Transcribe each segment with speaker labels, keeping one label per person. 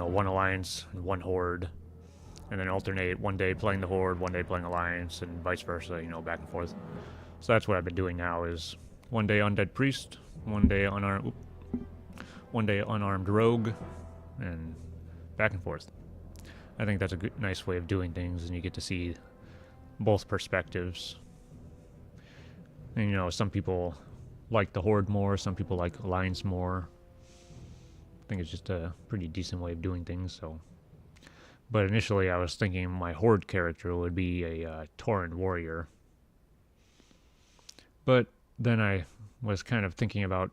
Speaker 1: one alliance and one horde, and then alternate one day playing the horde, one day playing alliance, and vice versa, back and forth. So that's what I've been doing now is one day undead priest, one day unarmed rogue, and back and forth. I think that's a good, nice way of doing things, and you get to see both perspectives. And some people like the horde more, some people like alliance more. I think it's just a pretty decent way of doing things. So, but initially I was thinking my horde character would be a Tauren warrior, but then I was kind of thinking about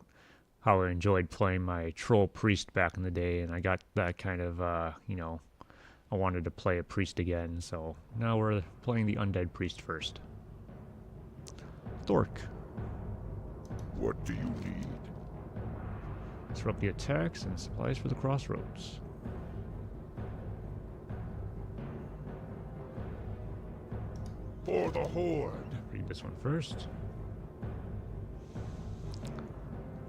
Speaker 1: how I enjoyed playing my troll priest back in the day, and I got that kind of I wanted to play a priest again, so now we're playing the undead priest first. Thork.
Speaker 2: What do you need?
Speaker 1: Disrupt the attacks and supplies for the crossroads.
Speaker 2: For the Horde.
Speaker 1: Read this one first.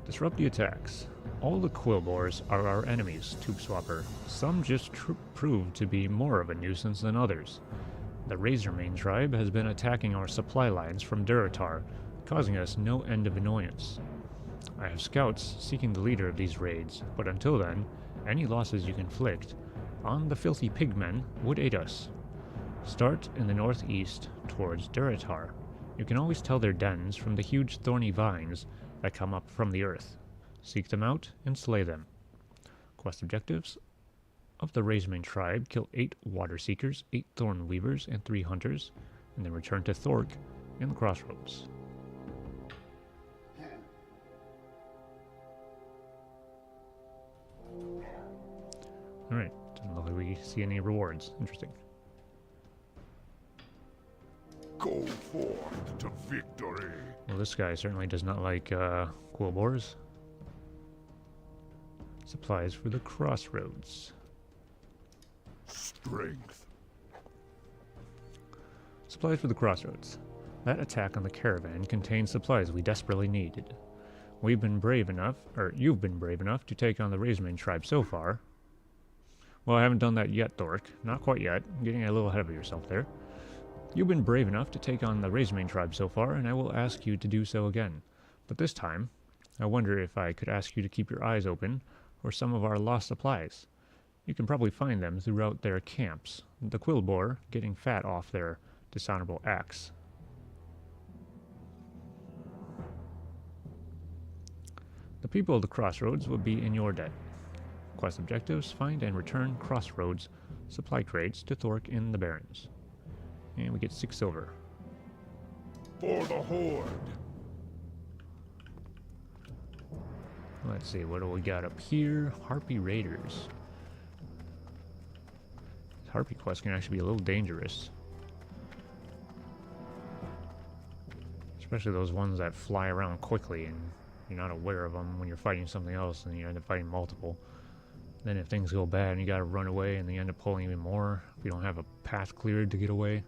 Speaker 1: Disrupt the attacks. All the Quillbores are our enemies, Tube Swapper. Some just prove to be more of a nuisance than others. The Razormane tribe has been attacking our supply lines from Durotar, causing us no end of annoyance. I have scouts seeking the leader of these raids, but until then, any losses you inflict on the filthy pigmen would aid us. Start in the northeast towards Durotar. You can always tell their dens from the huge thorny vines that come up from the earth. Seek them out and slay them. Quest objectives of the Razormane tribe: kill 8 water seekers, 8 thorn weavers, and 3 hunters, and then return to Thork in the crossroads. Alright, doesn't look like we see any rewards. Interesting.
Speaker 2: Go forth to victory.
Speaker 1: Well, this guy certainly does not like Quillbores. Supplies for the crossroads.
Speaker 2: Strength.
Speaker 1: Supplies for the crossroads. That attack on the caravan contains supplies we desperately needed. You've been brave enough to take on the Razormane tribe so far. Well, I haven't done that yet, Thork. Not quite yet. I'm getting a little ahead of yourself there. You've been brave enough to take on the Razormane tribe so far, and I will ask you to do so again. But this time, I wonder if I could ask you to keep your eyes open for some of our lost supplies. You can probably find them throughout their camps, the Quillbore getting fat off their dishonorable acts. The people of the crossroads will be in your debt. Quest objectives: find and return crossroads supply crates to Thork in the Barrens. And we get 6 silver.
Speaker 2: For the Horde.
Speaker 1: Let's see, what do we got up here? Harpy Raiders. This Harpy quest can actually be a little dangerous. Especially those ones that fly around quickly and you're not aware of them when you're fighting something else and you end up fighting multiple. Then if things go bad and you gotta run away and they end up pulling even more, if you don't have a path cleared to get away,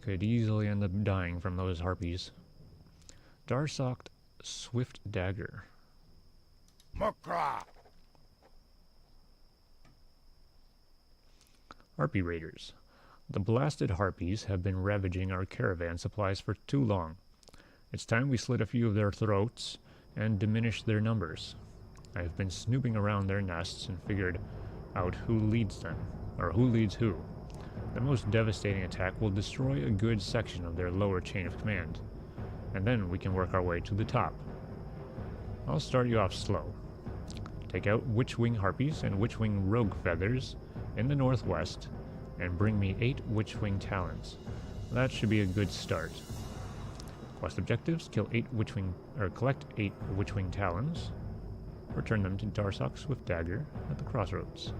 Speaker 1: could easily end up dying from those harpies. Darsocked Swift Dagger.
Speaker 2: Makra.
Speaker 1: Harpy Raiders. The blasted harpies have been ravaging our caravan supplies for too long. It's time we slit a few of their throats and diminish their numbers. I have been snooping around their nests and figured out who leads them, or who leads who. The most devastating attack will destroy a good section of their lower chain of command, and then we can work our way to the top. I'll start you off slow. Take out Witchwing Harpies and Witchwing Rogue Feathers in the northwest, and bring me 8 Witchwing Talons. That should be a good start. Quest objectives: collect 8 Witchwing Talons. Return them to Darsock Swift Dagger at the crossroads.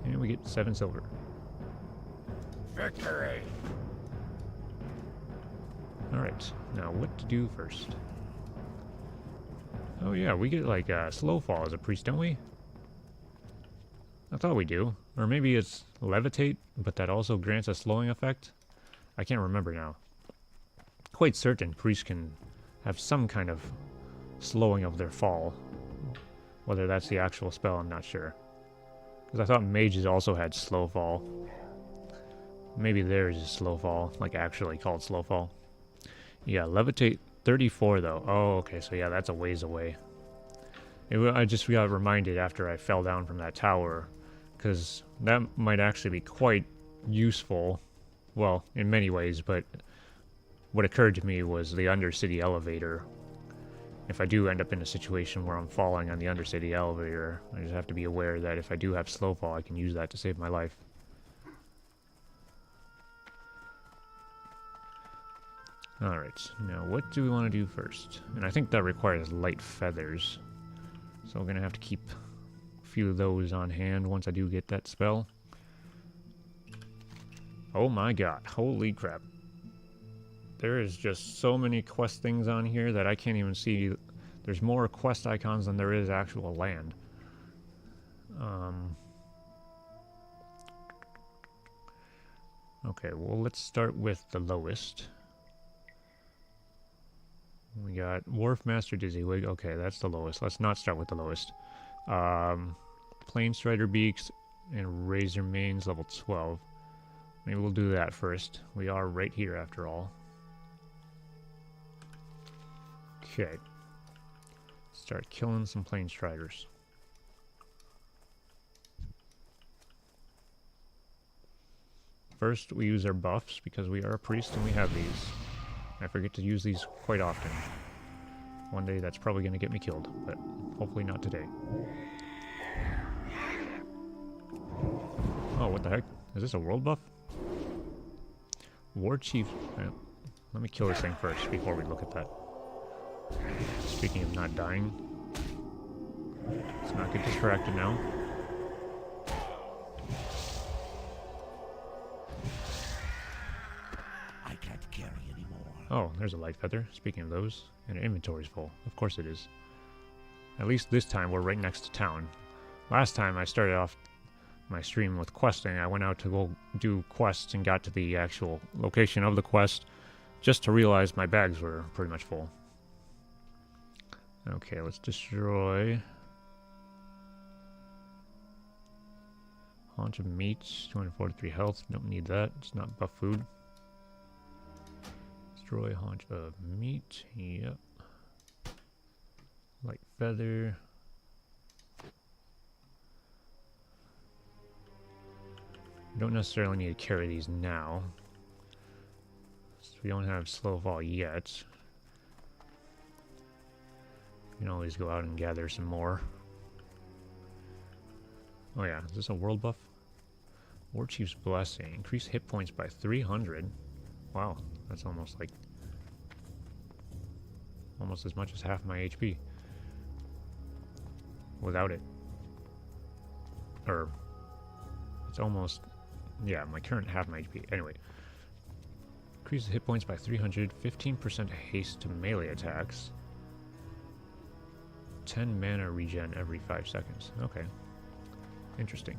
Speaker 1: And we get 7 silver.
Speaker 2: Victory.
Speaker 1: Alright, now what to do first? Oh yeah, we get like slow fall as a priest, don't we? I thought we do. Or maybe it's levitate, but that also grants a slowing effect? I can't remember now. Quite certain priests can have some kind of slowing of their fall. Whether that's the actual spell, I'm not sure. Because I thought mages also had slow fall. Maybe theirs is slow fall, like actually called slow fall. Yeah, levitate 34 though. Oh, okay, so yeah, that's a ways away. I just got reminded after I fell down from that tower, because that might actually be quite useful. Well, in many ways, but what occurred to me was the Undercity elevator. If I do end up in a situation where I'm falling on the Undercity elevator, I just have to be aware that if I do have slow fall, I can use that to save my life. Alright, now what do we want to do first? And I think that requires light feathers. So we're going to have to keep a few of those on hand once I do get that spell. Oh my god, holy crap. There is just so many quest things on here that I can't even see. There's more quest icons than there is actual land. Okay, well let's start with the lowest. We got Wharf Master Dizzywig. Okay, that's the lowest. Let's not start with the lowest. Plain Strider Beaks and Razor Manes level 12. Maybe we'll do that first. We are right here after all. Okay. Start killing some Plain Striders. First, we use our buffs because we are a priest and we have these. I forget to use these quite often. One day that's probably going to get me killed, but hopefully not today. Oh, what the heck? Is this a world buff? War Chief... let me kill this thing first before we look at that. Speaking of not dying. Let's not get distracted now.
Speaker 3: I can't carry anymore.
Speaker 1: Oh, there's a light feather. Speaking of those. And our inventory's full. Of course it is. At least this time we're right next to town. Last time I started off my stream with questing. I went out to go do quests and got to the actual location of the quest just to realize my bags were pretty much full. Okay, let's destroy Haunch of Meat, 243 health. Don't need that. It's not buff food. Destroy Haunch of Meat. Yep. Light feather. We don't necessarily need to carry these now. So we don't have slow fall yet. We can always go out and gather some more. Oh yeah, is this a world buff? War Chief's Blessing. Increase hit points by 300. Wow, that's almost like... almost as much as half my HP. Without it. Or... it's almost... yeah, my current half my HP. Anyway. Increases hit points by 300. 15% haste to melee attacks. 10 mana regen every 5 seconds. Okay. Interesting.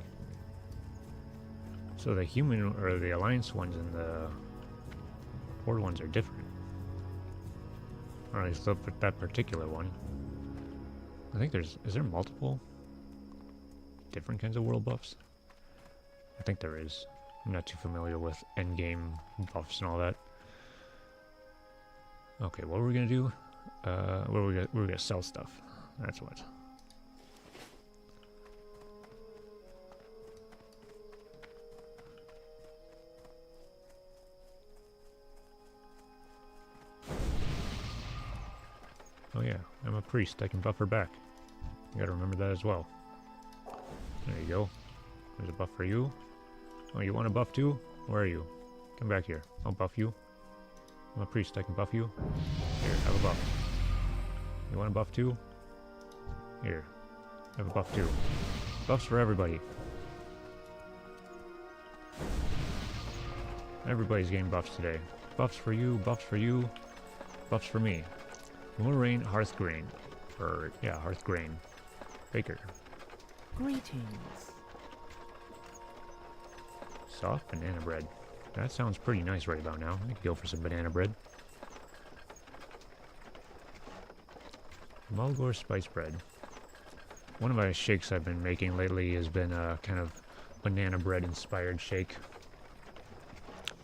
Speaker 1: So the human, or the alliance ones and the horde ones are different. Or at least that particular one. I think is there multiple different kinds of world buffs? I think there is. I'm not too familiar with endgame buffs and all that. Okay, what we're gonna do? We're gonna sell stuff. That's what. Oh yeah, I'm a priest. I can buff her back. You gotta remember that as well. There you go. There's a buff for you. Oh, you want a buff too? Where are you? Come back here. I'll buff you. I'm a priest. I can buff you. Here, have a buff. You want a buff too? Here, have a buff too. Buffs for everybody. Everybody's getting buffs today. Buffs for you, buffs for you, buffs for me. Moraine Hearthgrain. Or, yeah, Hearthgrain. Baker.
Speaker 4: Greetings.
Speaker 1: Soft banana bread. That sounds pretty nice right about now. I could go for some banana bread. Mulgore spice bread. One of my shakes I've been making lately has been a kind of banana bread inspired shake.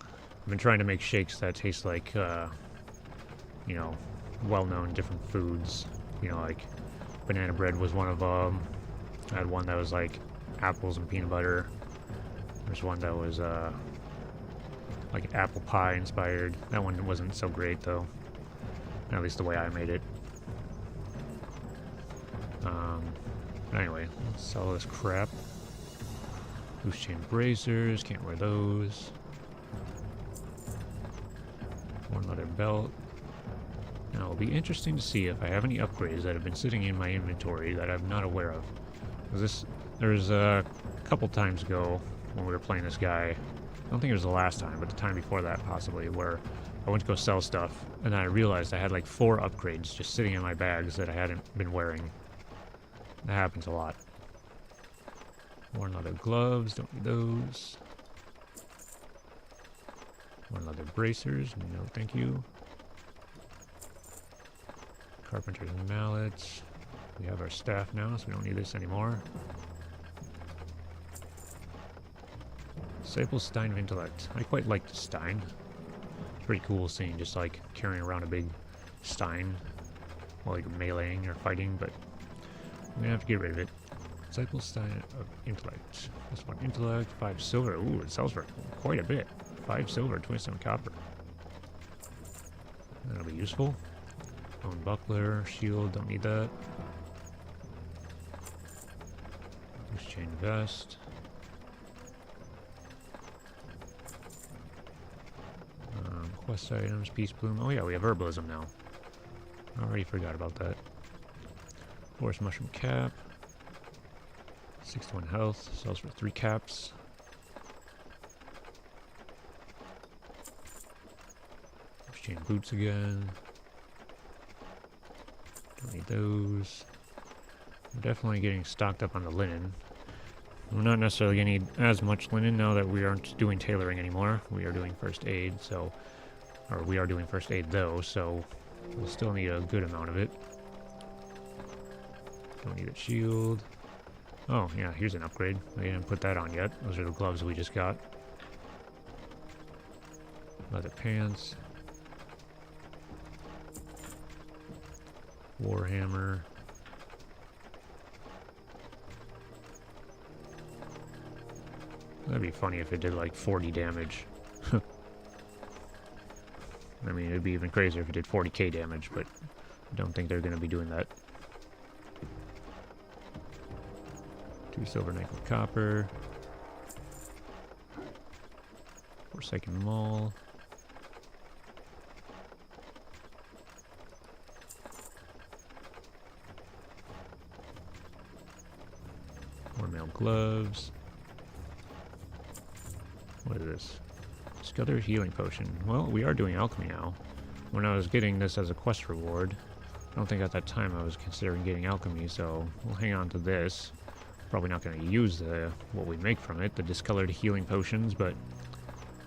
Speaker 1: I've been trying to make shakes that taste like, you know, well-known different foods. You know, like banana bread was one of them. I had one that was like apples and peanut butter. There's one that was like apple pie inspired. That one wasn't so great though. At least the way I made it. But anyway, let's sell all this crap. Loose chain bracers, can't wear those. One leather belt. Now it'll be interesting to see if I have any upgrades that have been sitting in my inventory that I'm not aware of. There's a couple times ago when we were playing this guy, I don't think it was the last time, but the time before that possibly, where I went to go sell stuff, and then I realized I had like 4 upgrades just sitting in my bags that I hadn't been wearing. That happens a lot. More leather gloves, don't need those. More leather bracers, no thank you. Carpenter's mallets. We have our staff now, so we don't need this anymore. Disciple Stein of Intellect. I quite like the Stein. It's pretty cool seeing just like carrying around a big Stein while like meleeing or fighting, but I'm gonna have to get rid of it. Disciple Stein of Intellect. This one, Intellect, 5 silver. Ooh, it sells for quite a bit. 5 silver, 27 copper. That'll be useful. Bone buckler, shield, don't need that. Loose chain vest. Quest items, peace bloom. Oh yeah, we have herbalism now. I already forgot about that. Forest mushroom cap. 61 health, sells for 3 caps. Loose chain boots again. Don't need those. We're definitely getting stocked up on the linen. We're not necessarily going to need as much linen now that we aren't doing tailoring anymore. We are doing first aid, so... Or we are doing first aid though, so we'll still need a good amount of it. Don't need a shield. Oh, yeah, here's an upgrade. I didn't put that on yet. Those are the gloves we just got. Leather pants. Warhammer. That'd be funny if it did like 40 damage. I mean, it'd be even crazier if it did 40k damage, but I don't think they're going to be doing that. 2 silver, nickel, copper. Forsaken Mall. More mail gloves. What is this? Discover healing potion. Well, we are doing alchemy now. When I was getting this as a quest reward, I don't think at that time I was considering getting alchemy, so we'll hang on to this. Probably not going to use what we make from it, the discolored healing potions, but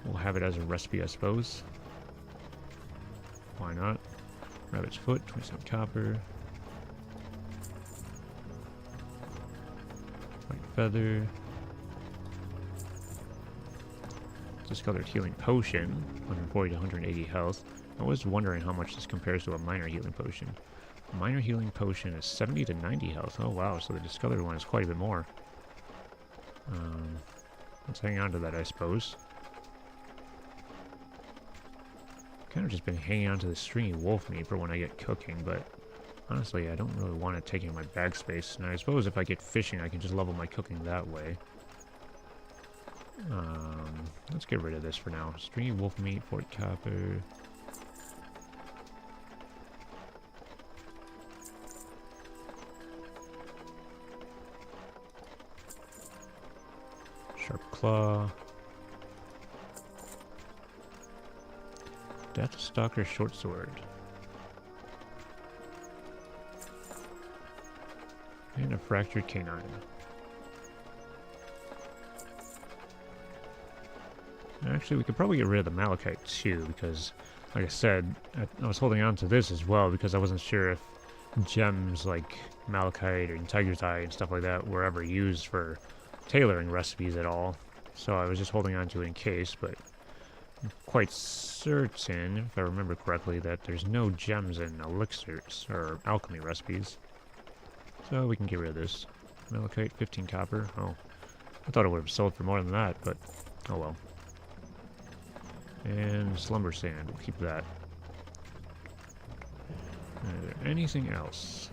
Speaker 1: we'll have it as a recipe, I suppose. Why not? Rabbit's foot, 27 copper. White feather. Discolored healing potion, 140 to 180 health. I was wondering how much this compares to a minor healing potion. A minor healing potion is 70 to 90 health. Oh wow, so the discolored one is quite a bit more. Let's hang on to that, I suppose. Kind of just been hanging on to the stringy wolf meat for when I get cooking, but honestly, I don't really want it taking my bag space. And I suppose if I get fishing, I can just level my cooking that way. Let's get rid of this for now. Stringy wolf meat, 40 copper. Sharp claw. Deathstalker short sword. And a fractured canine. Actually, we could probably get rid of the malachite too, because, like I said, I was holding on to this as well because I wasn't sure if gems like malachite or integrite and stuff like that were ever used for tailoring recipes at all. So I was just holding on to it in case, but I'm quite certain, if I remember correctly, that there's no gems in elixirs or alchemy recipes. So we can get rid of this. Malachite, 15 copper. Oh, I thought it would have sold for more than that, but oh well. And slumber sand, we'll keep that. Is there anything else?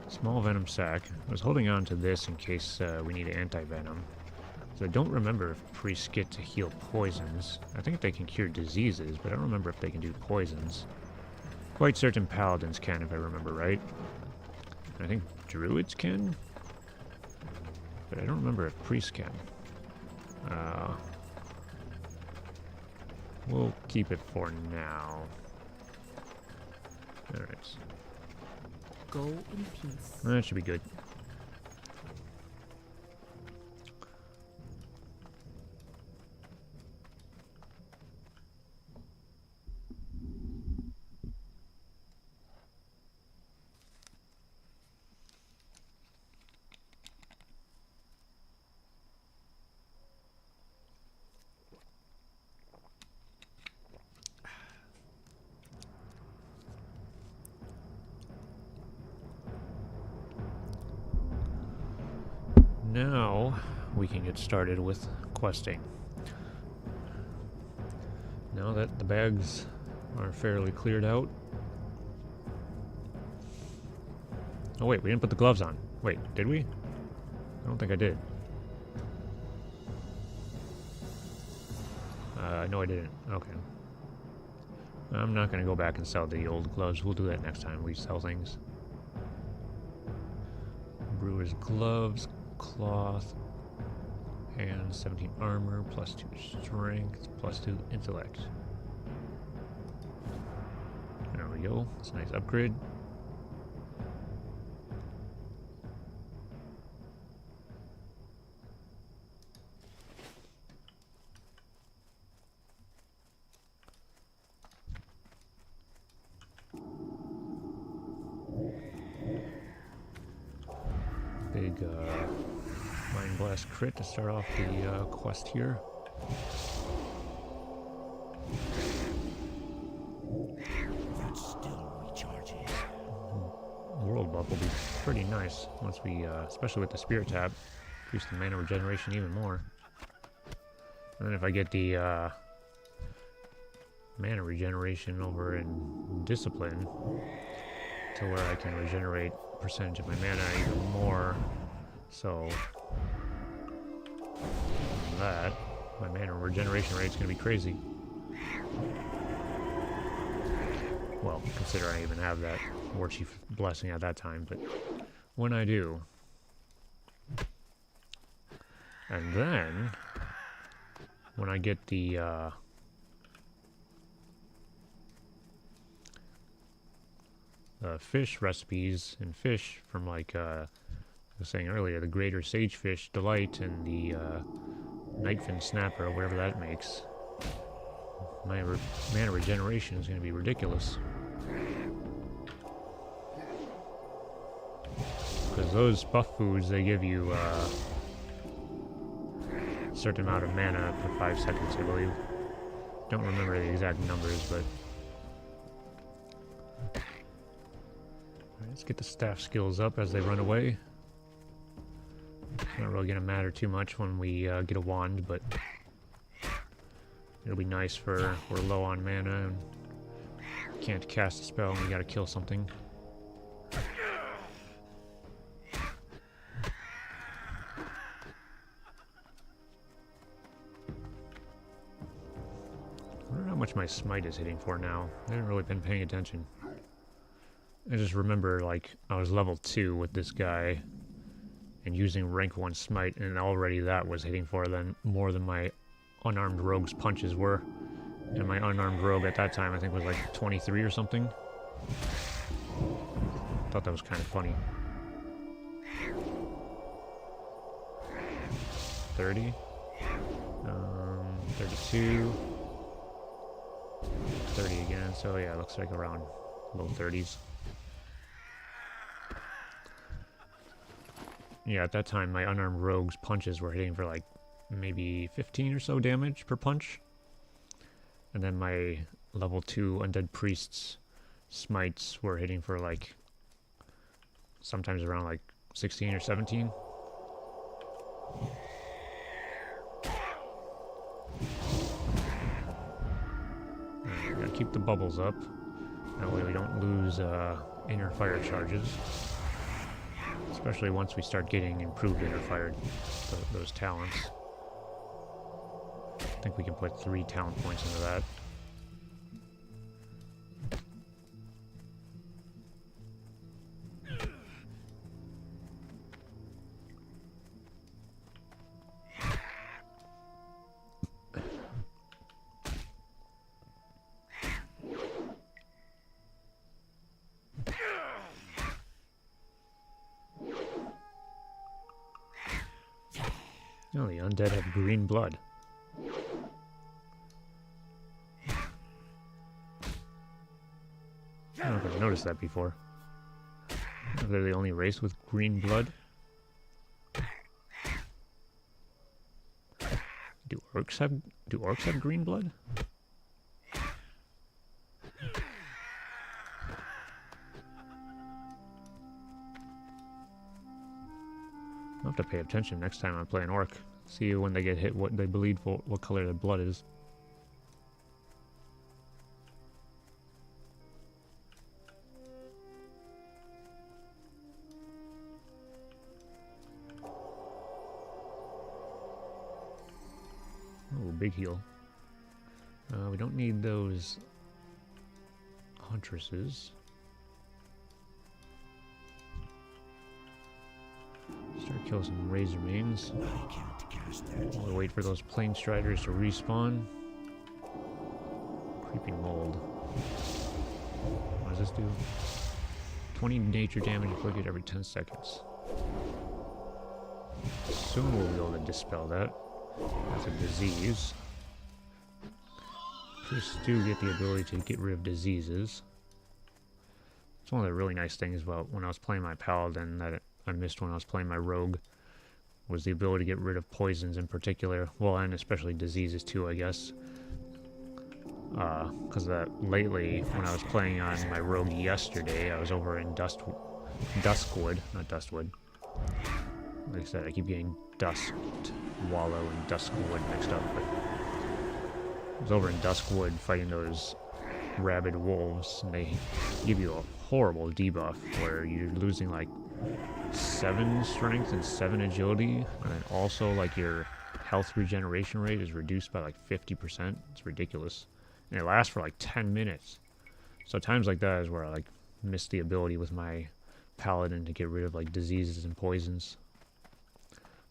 Speaker 1: Small venom sac. I was holding on to this in case we need anti-venom. So I don't remember if priests get to heal poisons. I think they can cure diseases, but I don't remember if they can do poisons. Quite certain paladins can, if I remember right. I think druids can, but I don't remember if priests can. We'll keep it for now. Alright.
Speaker 4: Go in peace.
Speaker 1: That should be good. Now we can get started with questing. Now that the bags are fairly cleared out. Oh wait, we didn't put the gloves on. Wait, did we? I don't think I did. No I didn't. Okay. I'm not gonna go back and sell the old gloves. We'll do that next time we sell things. Brewer's gloves. Cloth, and 17 armor, plus 2 strength, plus 2 intellect. There we go. That's a nice upgrade. Big Mind Blast crit to start off the quest here.
Speaker 3: That's still recharging.
Speaker 1: World buff will be pretty nice once we, especially with the Spirit Tap, increase the mana regeneration even more. And then if I get the mana regeneration over in Discipline, to where I can regenerate percentage of my mana even more, so that my mana regeneration rate is going to be crazy. Well, considering I even have that War Chief blessing at that time, but when I do, and then when I get the fish recipes and fish from, like I was saying earlier, the Greater Sagefish Delight and the Nightfin Snapper, or whatever that makes, my mana regeneration is going to be ridiculous. Because those buff foods, they give you a certain amount of mana per 5 seconds, I believe. Don't remember the exact numbers, but... Alright, let's get the staff skills up as they run away. Not really going to matter too much when we get a wand, but it'll be nice for we're low on mana and can't cast a spell and we gotta kill something. I wonder how much my smite is hitting for now. I haven't really been paying attention. I just remember, like, I was level 2 with this guy and using rank 1 smite, and already that was hitting for then more than my unarmed rogue's punches were. And my unarmed rogue at that time I think was like 23 or something. Thought that was kind of funny. 30. 32. 30 again, so yeah, it looks like around low 30s. Yeah, at that time, my unarmed rogue's punches were hitting for like maybe 15 or so damage per punch. And then my level 2 undead priest's smites were hitting for like sometimes around like 16 or 17. Alright, gotta keep the bubbles up. That way we don't lose inner fire charges. Especially once we start getting improved inner fire, those talents. I think we can put 3 talent points into that. Oh, the undead have green blood. I don't know if I've noticed that before. They're the only race with green blood. Do orcs have green blood? I'll have to pay attention next time I play an orc. See when they get hit, what they bleed for, what color their blood is. Oh, big heal. We don't need those huntresses. Start killing some razor mains.
Speaker 3: I can't cast that.
Speaker 1: While we wait for those plane striders to respawn. Creeping mold. What does this do? 20 nature damage inflicted every 10 seconds. Soon we'll be able to dispel that. That's a disease. Priests do get the ability to get rid of diseases. It's one of the really nice things about when I was playing my paladin that I missed when I was playing my rogue, was the ability to get rid of poisons in particular. Well, and especially diseases too, I guess. Because lately, when I was playing on my rogue yesterday, I was over in Duskwood, not Dustwood. Like I said, I keep getting Dust Wallow and Duskwood mixed up, but I was over in Duskwood fighting those rabid wolves, and they give you a horrible debuff where you're losing like 7 strength and 7 agility, and then also like your health regeneration rate is reduced by like 50%. It's ridiculous. And it lasts for like 10 minutes. So times like that is where I like miss the ability with my paladin to get rid of like diseases and poisons.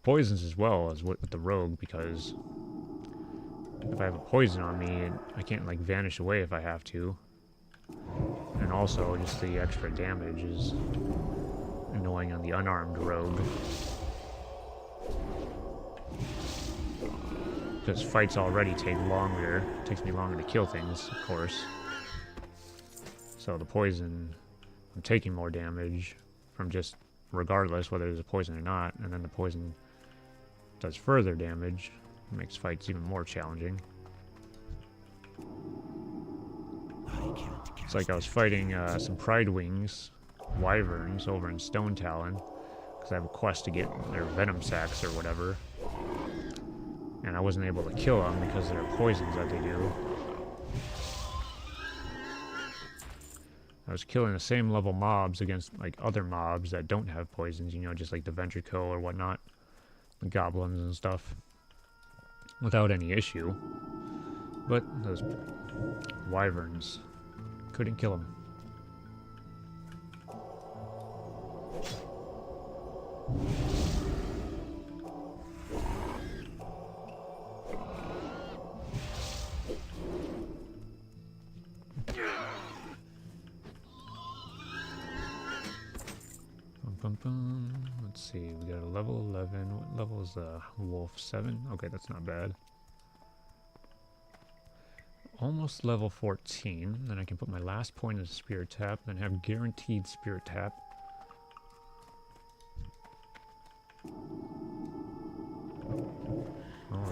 Speaker 1: Poisons as well as with the rogue, because if I have a poison on me, I can't like vanish away if I have to. And also just the extra damage is annoying on the unarmed rogue. Because fights already take longer. It takes me longer to kill things, of course. So the poison, I'm taking more damage from just regardless whether there's a poison or not, and then the poison does further damage. It makes fights even more challenging. It's like I was fighting some Pride Wings wyverns over in Stone Talon, because I have a quest to get their venom sacs or whatever, and I wasn't able to kill them because of their poisons that they do. I was killing the same level mobs against like other mobs that don't have poisons, you know, just like the Ventrico or whatnot, the goblins and stuff, without any issue. But those wyverns couldn't kill them. Let's see, we got a level 11. What level is the wolf? 7? Okay, that's not bad. Almost level 14. Then I can put my last point as Spirit Tap, then have guaranteed Spirit Tap.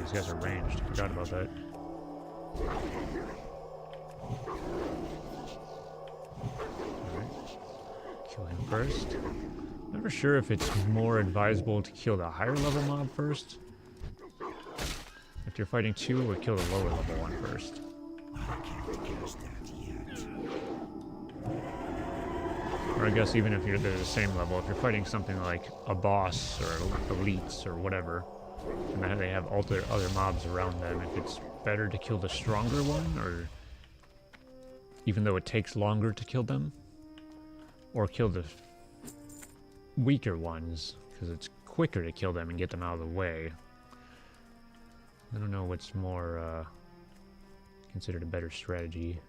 Speaker 1: these guys are ranged. Forgot about that. Alright. Kill him first. Never sure if it's more advisable to kill the higher level mob first. If you're fighting two, or kill the lower level one first.
Speaker 3: I can't guess that yet.
Speaker 1: Or I guess even if they're the same level, if you're fighting something like a boss or elites or whatever, and then they have other mobs around them, if it's better to kill the stronger one, or even though it takes longer to kill them, or kill the weaker ones, because it's quicker to kill them and get them out of the way. I don't know what's more considered a better strategy.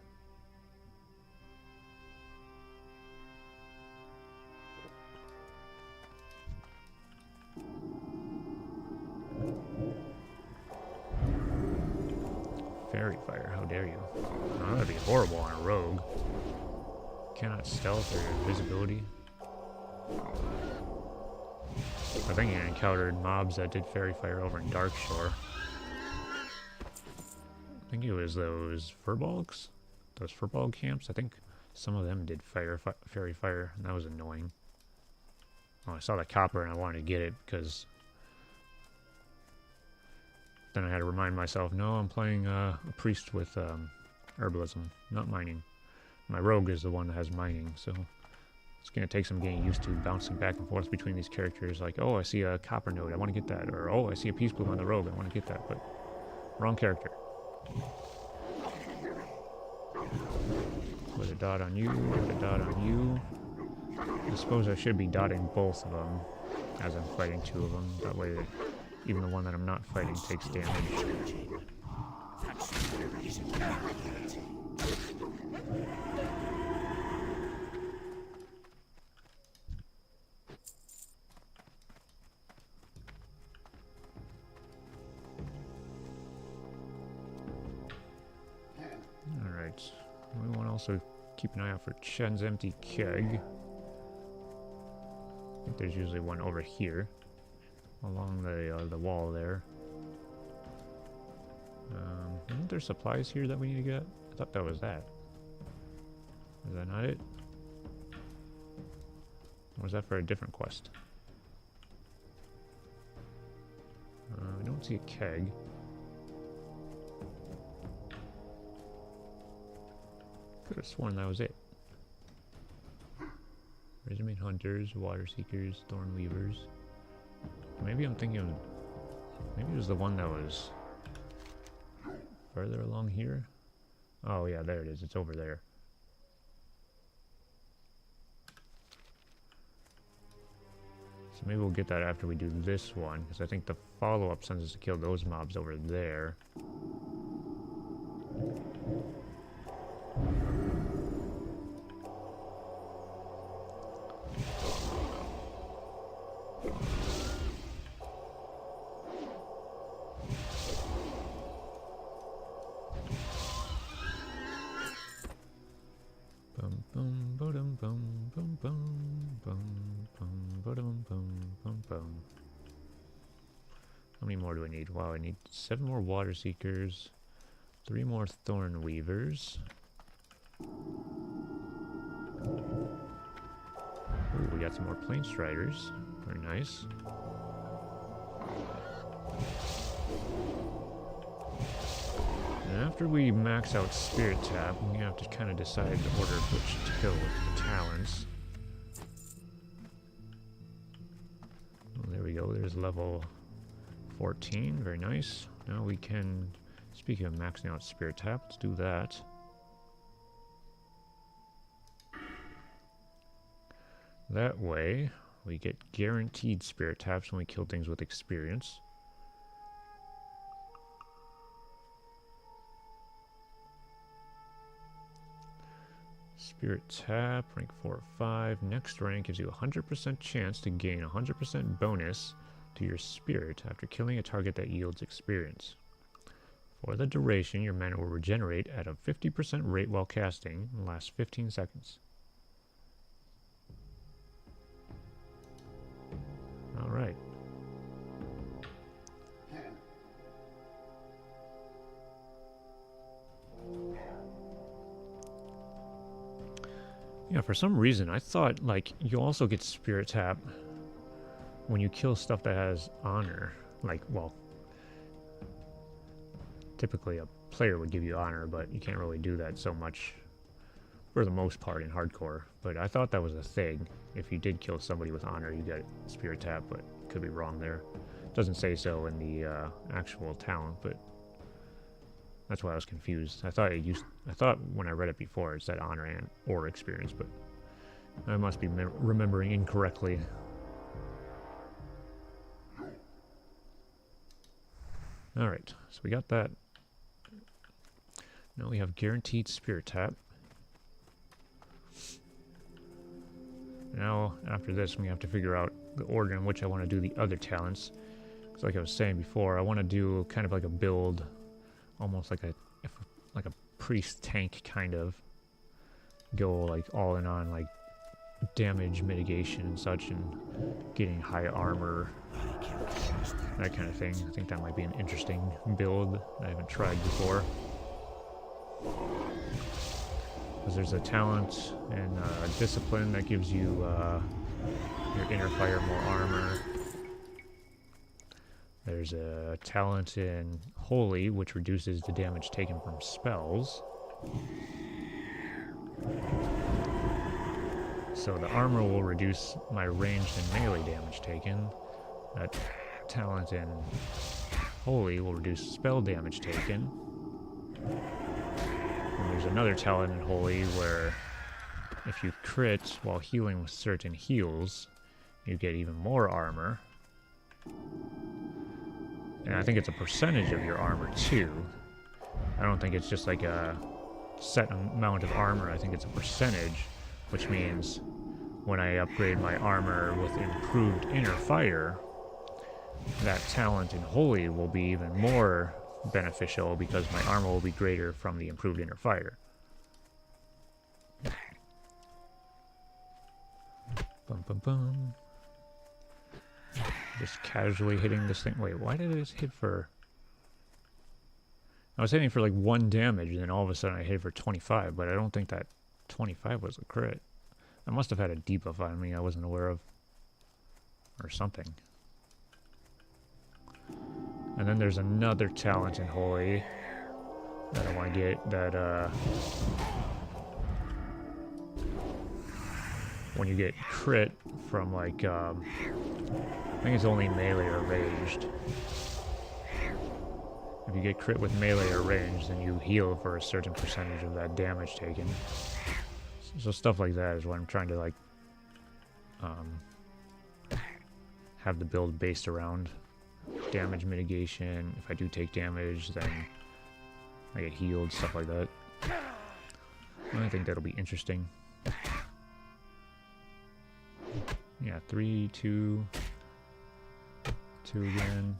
Speaker 1: Fairy fire, how dare you. Oh, that'd be horrible on a rogue. Cannot stealth or invisibility. I think I encountered mobs that did fairy fire over in Darkshore. I think it was those furbolgs? Those furbolg camps? I think some of them did fairy fire, and that was annoying. Oh, I saw the copper and I wanted to get it, because then I had to remind myself, no, I'm playing a priest with herbalism, not mining. My rogue is the one that has mining, so it's going to take some getting used to bouncing back and forth between these characters. Like, oh, I see a copper node, I want to get that. Or, oh, I see a peace bloom on the rogue, I want to get that. But wrong character. Put a dot on you, put a dot on you. I suppose I should be dotting both of them as I'm fighting two of them. That way, even the one that I'm not fighting takes damage. Alright. We want to also keep an eye out for Chen's empty keg. I think there's usually one over here, along the wall there. Aren't there supplies here that we need to get? I thought that was that. Is that not it? Or was that for a different quest? I don't see a keg. Could have sworn that was it. Regiment Hunters, Water Seekers, Thorn Weavers. Maybe I'm thinking of... Maybe it was the one that was further along here? Oh yeah, there it is. It's over there. So maybe we'll get that after we do this one, because I think the follow-up sends us to kill those mobs over there. How many more do I need? Wow, I need 7 more Water Seekers, 3 more Thorn Weavers. Ooh, we got some more Plane Striders. Very nice. And after we max out Spirit Tap, we're going to have to kind of decide the order of which to kill with the talents. Oh, there we go. There's level 14. Very nice. Now we can, speaking of maxing out Spirit Tap, let's do that. That way, we get guaranteed Spirit Taps when we kill things with experience. Spirit Tap, rank 4 or 5. Next rank gives you a 100% chance to gain a 100% bonus to your spirit after killing a target that yields experience. For the duration, your mana will regenerate at a 50% rate while casting and lasts 15 seconds. Alright. Yeah, for some reason, I thought, like, you also get Spirit Tap when you kill stuff that has honor. Like, well, typically a player would give you honor, but you can't really do that so much for the most part in hardcore. But I thought that was a thing. If you did kill somebody with honor, you get Spirit Tap, but could be wrong there. Doesn't say so in the actual talent, but that's why I was confused. I thought when I read it before it said honor and or experience, but I must be remembering incorrectly. Alright, so we got that. Now we have guaranteed Spirit Tap. Now, after this, we have to figure out the order in which I want to do the other talents. Because like I was saying before, I want to do kind of like a build, almost like a priest tank kind of. Go like all in on like damage mitigation and such, and getting high armor, that kind of thing. I think that might be an interesting build I haven't tried before. Because there's a talent in discipline that gives you your inner fire more armor. There's a talent in holy which reduces the damage taken from spells. So the armor will reduce my ranged and melee damage taken. That talent in holy will reduce spell damage taken. And there's another talent in holy where if you crit while healing with certain heals, you get even more armor. And I think it's a percentage of your armor too. I don't think it's just like a set amount of armor. I think it's a percentage, which means when I upgrade my armor with improved inner fire, that talent in holy will be even more beneficial because my armor will be greater from the improved inner fire. Bum bum bum. Just casually hitting this thing. Wait, why did it hit for... I was hitting for like 1 damage, and then all of a sudden I hit for 25, but I don't think that 25 was a crit. I must have had a debuff on me I wasn't aware of. Or something. And then there's another talent in holy that I want to get, that when you get crit from like I think it's only melee or ranged. If you get crit with melee or ranged, then you heal for a certain percentage of that damage taken. So stuff like that is what I'm trying to like have the build based around. Damage mitigation. If I do take damage, then I get healed, stuff like that. I think that'll be interesting. Yeah, 3, 2, 2 again.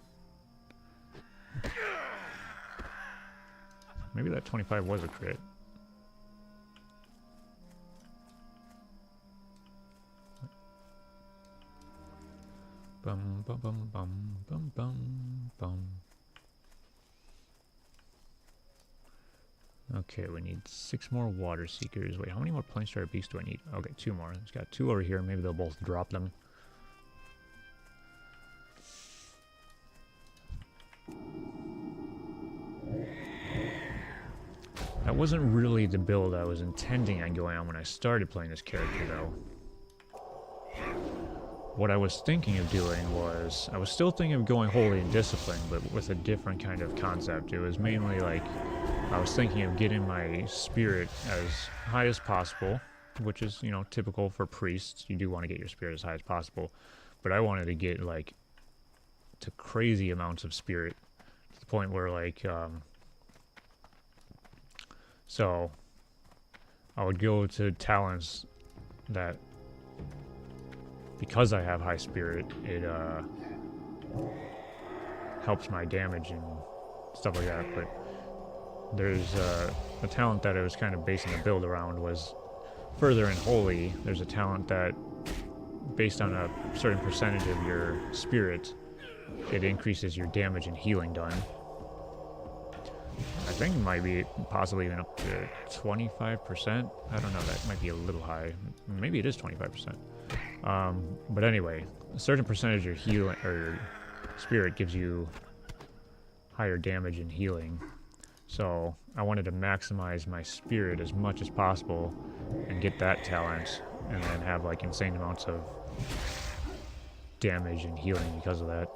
Speaker 1: Maybe that 25 was a crit. Bum bum bum bum bum bum bum. Okay, we need 6 more water seekers. Wait, how many more Planestar beasts do I need? Okay, 2 more. There's got 2 over here. Maybe they'll both drop them. That wasn't really the build I was intending on going on when I started playing this character, though. What I was thinking of doing was, I was still thinking of going holy and discipline, but with a different kind of concept. It was mainly like, I was thinking of getting my spirit as high as possible, which is, you know, typical for priests. You do want to get your spirit as high as possible, but I wanted to get like to crazy amounts of spirit to the point where like, so I would go to talents that, because I have high spirit, it helps my damage and stuff like that. But there's a talent that I was kind of basing the build around was further in holy. There's a talent that, based on a certain percentage of your spirit, it increases your damage and healing done. I think it might be possibly even up to 25%. I don't know, that might be a little high. Maybe it is 25%. But anyway, a certain percentage of healing or spirit gives you higher damage and healing. So I wanted to maximize my spirit as much as possible and get that talent, and then have like insane amounts of damage and healing because of that.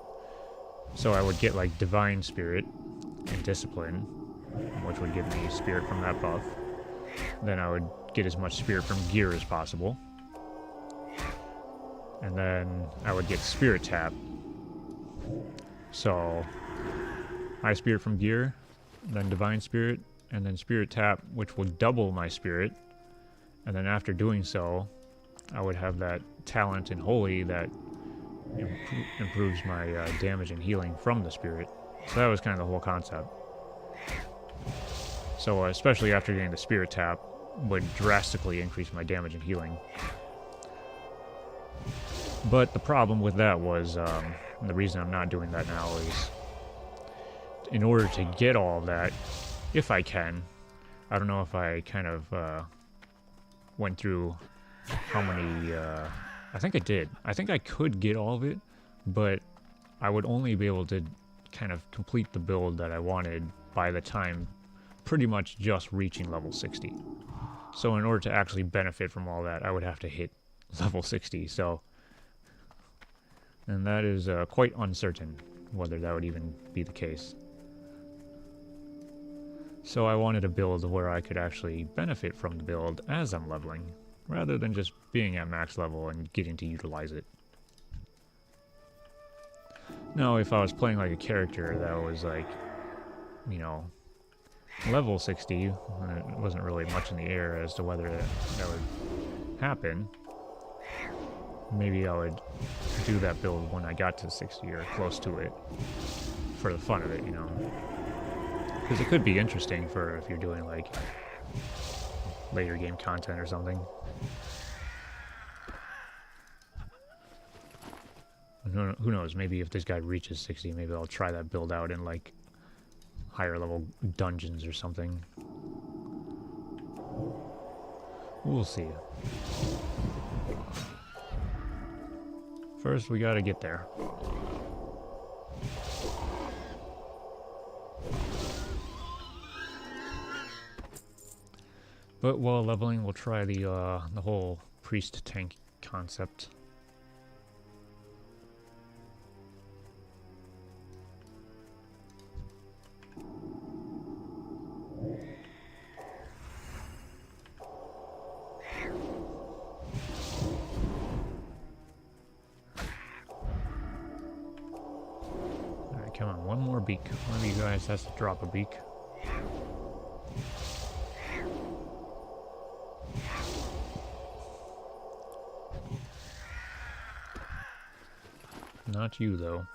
Speaker 1: So I would get like divine spirit and discipline, which would give me spirit from that buff. Then I would get as much spirit from gear as possible. And then I would get spirit tap. So high spirit from gear, then divine spirit, and then spirit tap, which will double my spirit. And then after doing so, I would have that talent in holy that improves my damage and healing from the spirit. So that was kind of the whole concept. So especially after getting the spirit tap, would drastically increase my damage and healing. But the problem with that was, and the reason I'm not doing that now is, in order to get all of that, if I can, I don't know if I kind of went through how many, I think I did. I think I could get all of it, but I would only be able to kind of complete the build that I wanted by the time pretty much just reaching level 60. So in order to actually benefit from all that, I would have to hit level 60. So, and that is quite uncertain whether that would even be the case. So I wanted a build where I could actually benefit from the build as I'm leveling, rather than just being at max level and getting to utilize it. Now, if I was playing like a character that was like, you know, level 60, and it wasn't really much in the air as to whether that would happen, maybe I would do that build when I got to 60 or close to it, for the fun of it, you know. Because it could be interesting for if you're doing like later game content or something. Who knows, maybe if this guy reaches 60, maybe I'll try that build out in like higher level dungeons or something. We'll see. First, we gotta get there. But while leveling, we'll try the whole priest tank concept. Alright, come on, one more beak. One of you guys has to drop a beak. Not you, though.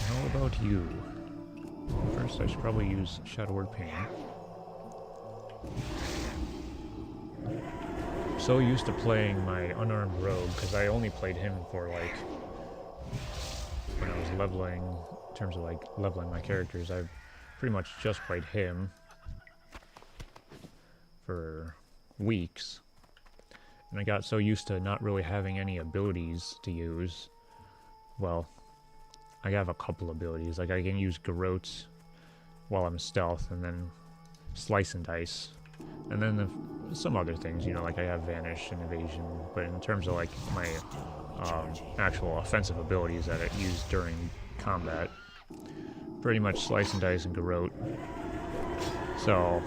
Speaker 1: How about you? First, I should probably use Shadow Word Pain. So used to playing my unarmed rogue, because I only played him for, like, when I was leveling, in terms of, like, leveling my characters, I've pretty much just played him for weeks. And I got so used to not really having any abilities to use. Well, I have a couple abilities. Like, I can use Garrote while I'm stealth, and then Slice and Dice. And then some other things, you know, like I have Vanish and Evasion. But in terms of, like, my actual offensive abilities that I use during combat, pretty much Slice and Dice and Garrote. So,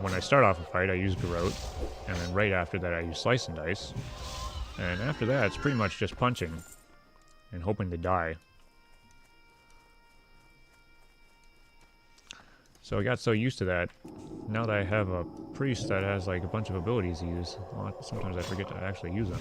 Speaker 1: when I start off a fight, I use Garrote, and then right after that I use Slice and Dice. And after that, it's pretty much just punching and hoping to die. So I got so used to that. Now that I have a priest that has like a bunch of abilities to use, well, sometimes I forget to actually use them.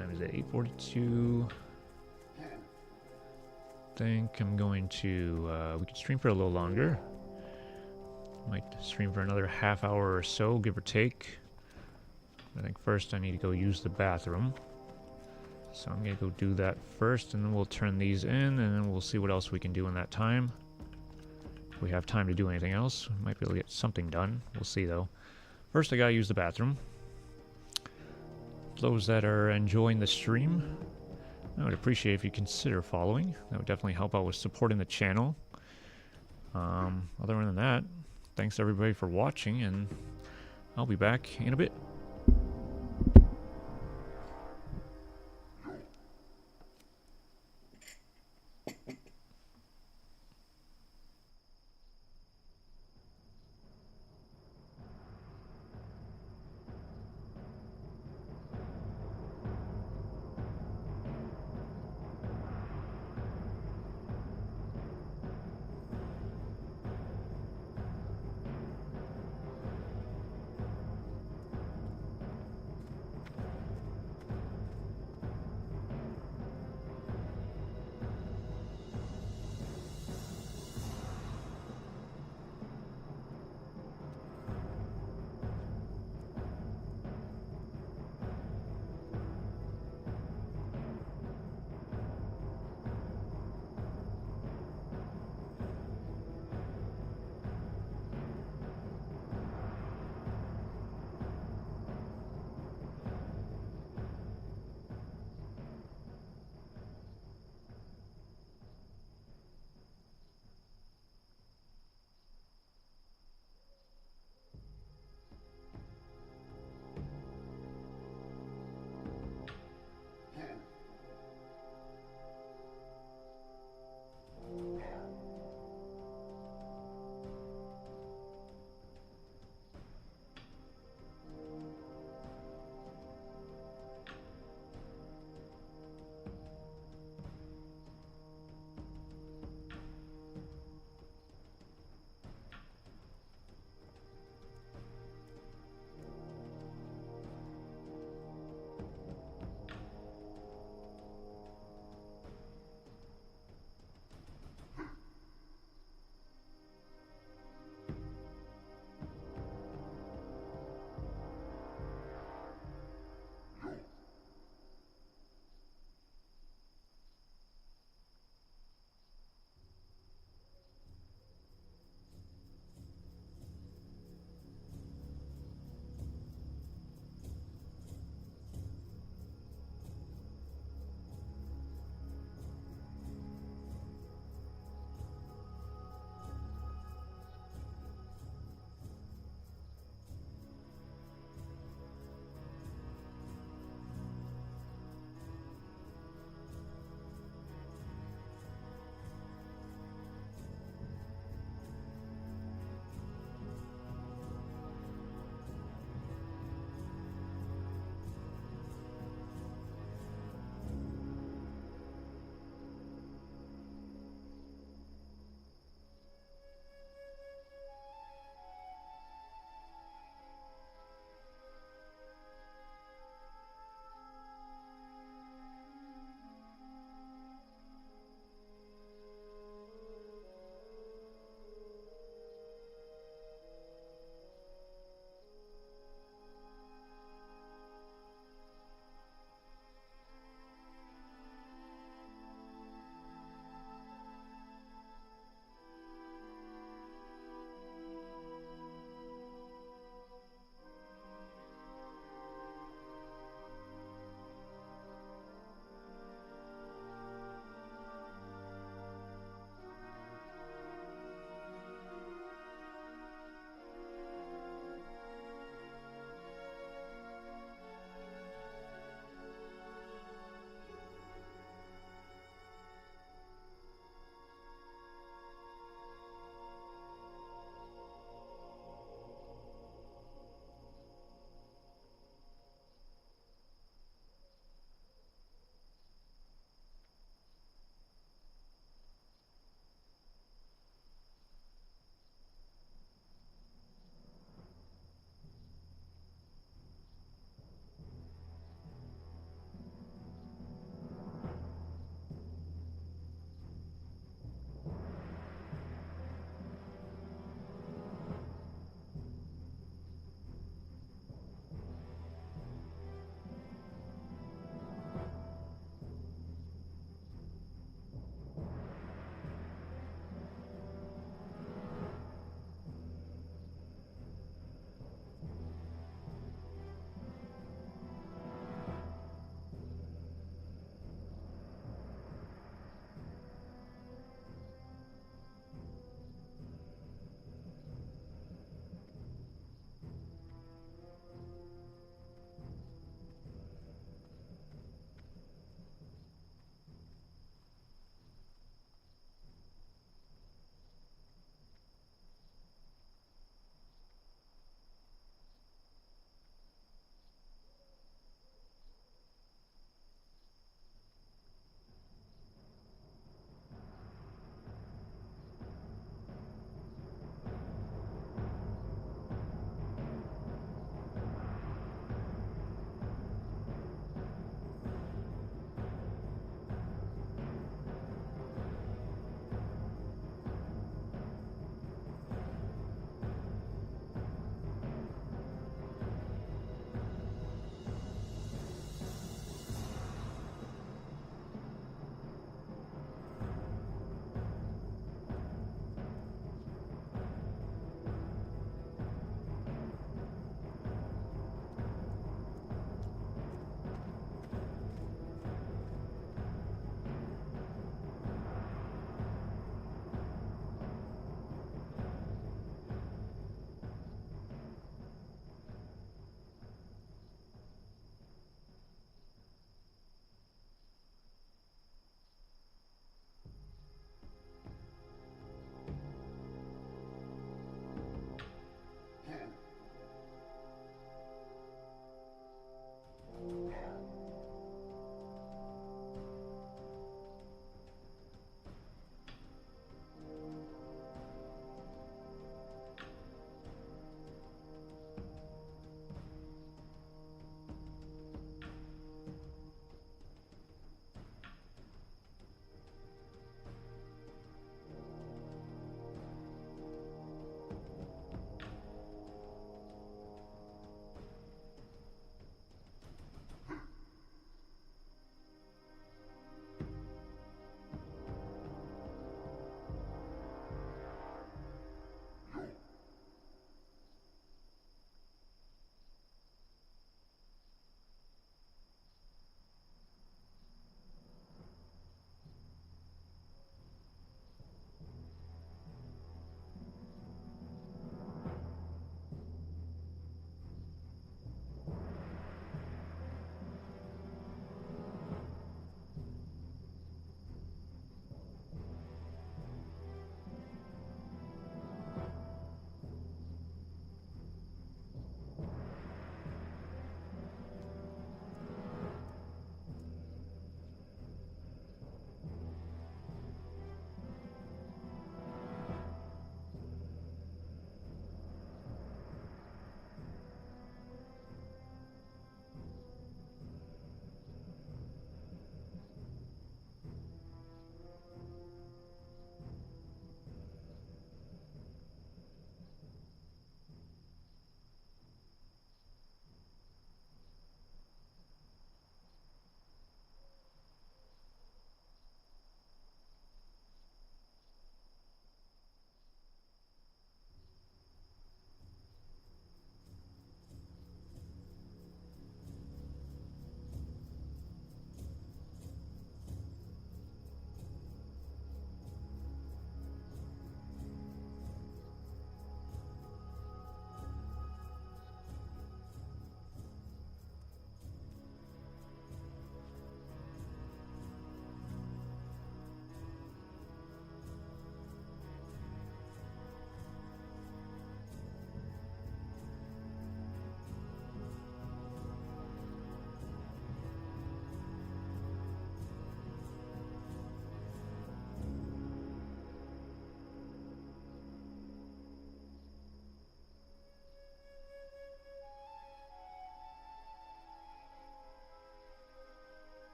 Speaker 1: time is it? 8:42. Think I'm going to, we can stream for a little longer. Might stream for another half hour or so, give or take. I think first I need to go use the bathroom. So I'm gonna go do that first, and then we'll turn these in, and then we'll see what else we can do in that time. If we have time to do anything else, we might be able to get something done. We'll see though. First I gotta use the bathroom. Those that are enjoying the stream, I would appreciate if you consider following. That would definitely help out with supporting the channel. Other than that, thanks everybody for watching, and I'll be back in a bit.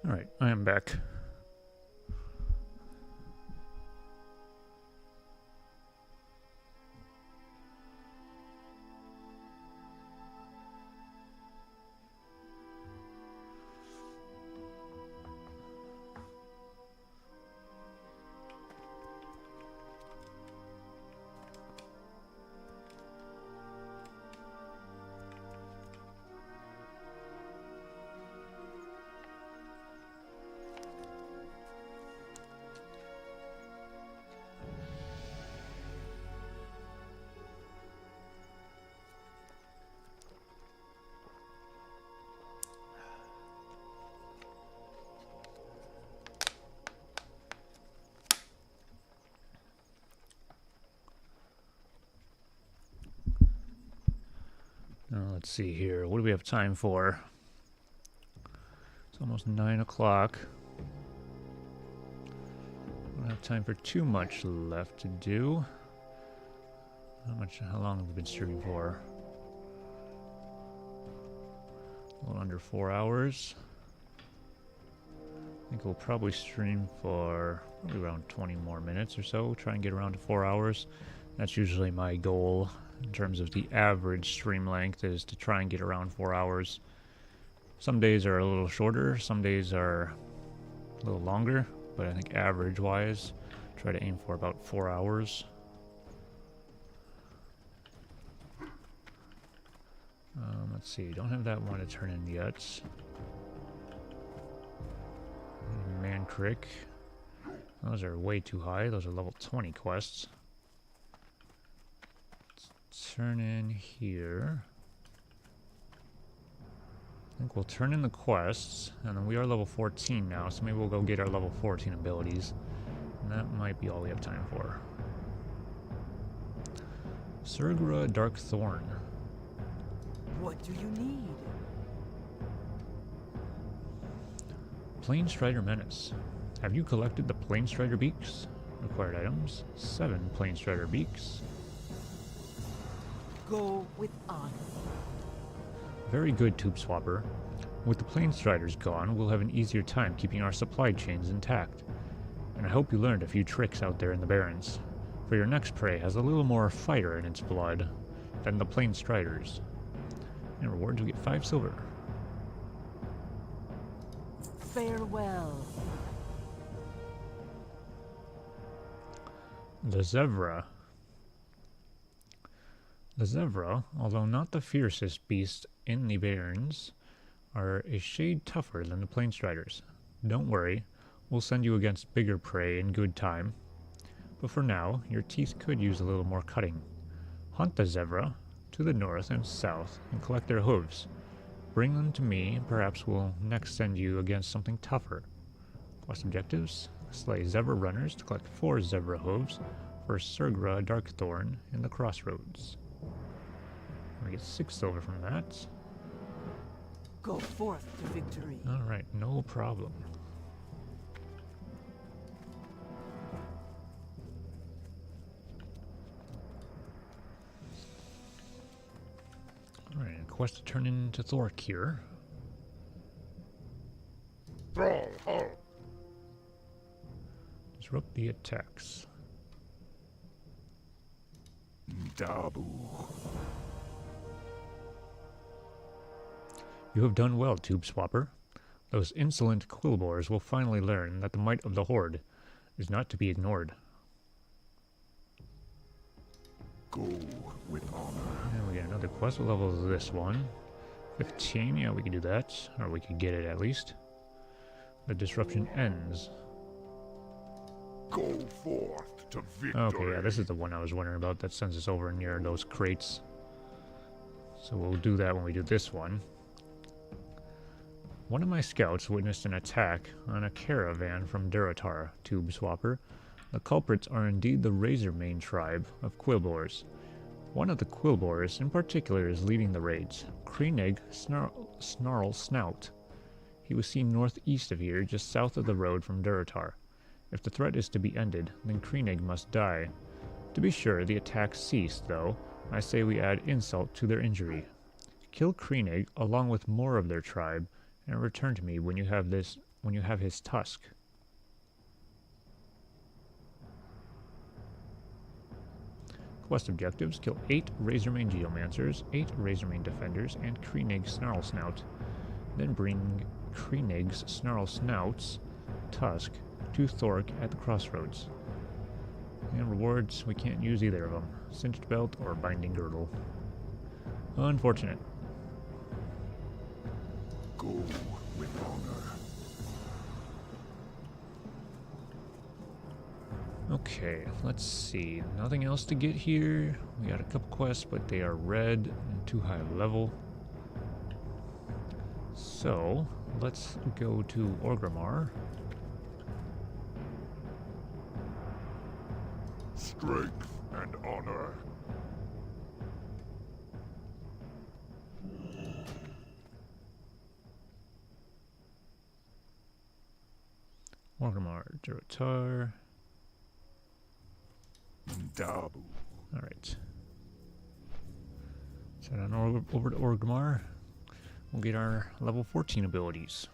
Speaker 1: Alright, I am back. Now, let's see here. What do we have time for? It's almost 9 o'clock. I don't have time for too much left to do. How long have we been streaming for? A little under 4 hours. I think we'll probably stream for probably around 20 more minutes or so. Try and get around to 4 hours. That's usually my goal in terms of the average stream length, is to try and get around 4 hours. Some days are a little shorter, some days are a little longer, but I think average-wise, try to aim for about 4 hours. Let's see, don't have that one to turn in yet. Man Crick. Those are way too high, those are level 20 quests. Turn in here. I think we'll turn in the quests, and then we are level 14 now, so maybe we'll go get our level 14 abilities. And that might be all we have time for. Surgra Dark Thorn.
Speaker 4: What do you need?
Speaker 1: Planestrider Menace. Have you collected the Planestrider Beaks? Required items, 7 Planestrider Beaks.
Speaker 4: Go with honor.
Speaker 1: Very good, Tube Swapper. With the Planestriders gone, we'll have an easier time keeping our supply chains intact. And I hope you learned a few tricks out there in the Barrens, for your next prey has a little more fire in its blood than the Planestriders. In reward, you get 5 silver.
Speaker 4: Farewell.
Speaker 1: The Zevra. The Zevra, although not the fiercest beast in the Barrens, are a shade tougher than the Planestriders. Don't worry, we'll send you against bigger prey in good time. But for now, your teeth could use a little more cutting. Hunt the Zevra to the north and south and collect their hooves. Bring them to me, and perhaps we'll next send you against something tougher. Quest objectives: slay Zevra runners to collect 4 Zevra hooves for Surgra Darkthorn in the Crossroads. We get 6 silver from that.
Speaker 4: Go forth to victory.
Speaker 1: Alright, no problem. Alright, a quest to turn into Thorkir.
Speaker 2: Thrall, ho!
Speaker 1: Disrupt the attacks.
Speaker 2: Dabu.
Speaker 1: You have done well, Tube Swapper. Those insolent Quillbores will finally learn that the might of the Horde is not to be ignored.
Speaker 2: Go with honor.
Speaker 1: And we get another quest. What level is this one? 15, yeah, we can do that. Or we could get it at least. The disruption ends.
Speaker 2: Go forth to victory.
Speaker 1: Okay, yeah, this is the one I was wondering about that sends us over near those crates. So we'll do that when we do this one. One of my scouts witnessed an attack on a caravan from Durotar, Tube Swapper. The culprits are indeed the Razormane tribe of Quillbores. One of the Quillbores in particular is leading the raids, Kreenegg Snarl Snout. He was seen northeast of here, just south of the road from Durotar. If the threat is to be ended, then Kreenegg must die. To be sure, the attacks ceased, though. I say we add insult to their injury. Kill Kreenegg along with more of their tribe, and return to me when you have this when you have his tusk. Quest objectives: kill 8 Razormane Geomancers, 8 Razormane Defenders, and Kreenig Snarlsnout. Then bring Kreenig's Snarlsnout's tusk to Thork at the crossroads. And rewards, we can't use either of them. Cinched Belt or Binding Girdle. Unfortunate.
Speaker 2: Go with honor.
Speaker 1: Okay, let's see. Nothing else to get here. We got a couple quests, but they are red and too high level. So, let's go to Orgrimmar.
Speaker 2: Strength and honor.
Speaker 1: Orgrimmar, Durotar.
Speaker 2: Dabu.
Speaker 1: Alright. So head on over to Orgrimmar. We'll get our level 14 abilities.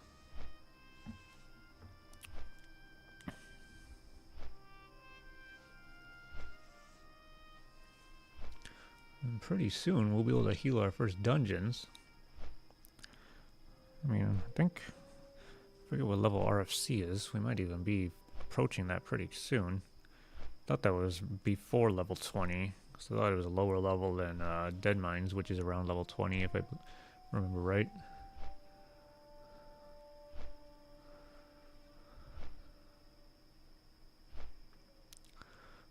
Speaker 1: And pretty soon we'll be able to heal our first dungeons. I mean, I forget what level RFC is. We might even be approaching that pretty soon. Thought that was before level 20, so I thought it was a lower level than Dead Mines, which is around level 20 if I remember right.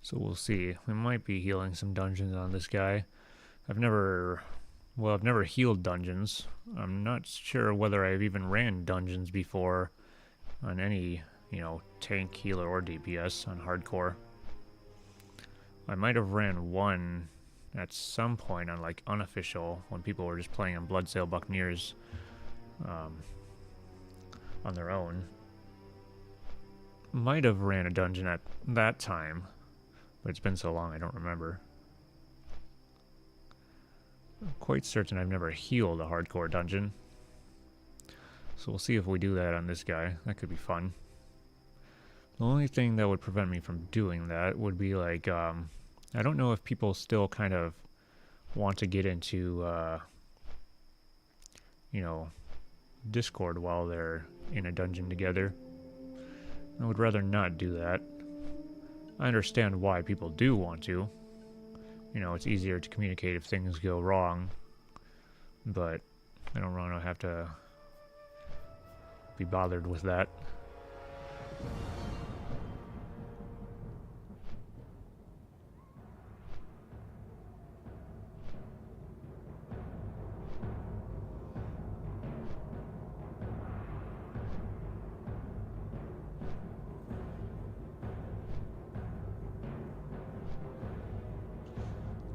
Speaker 1: So we'll see. We might be healing some dungeons on this guy. I've never healed dungeons. I'm not sure whether I've even ran dungeons before on any, tank, healer, or DPS on hardcore. I might have ran one at some point on like unofficial when people were just playing on Bloodsail Buccaneers on their own. Might have ran a dungeon at that time, but it's been so long I don't remember. I'm quite certain I've never healed a hardcore dungeon. So we'll see if we do that on this guy. That could be fun. The only thing that would prevent me from doing that would be like, I don't know if people still kind of want to get into, Discord while they're in a dungeon together. I would rather not do that. I understand why people do want to. It's easier to communicate if things go wrong, but I don't want to have to be bothered with that.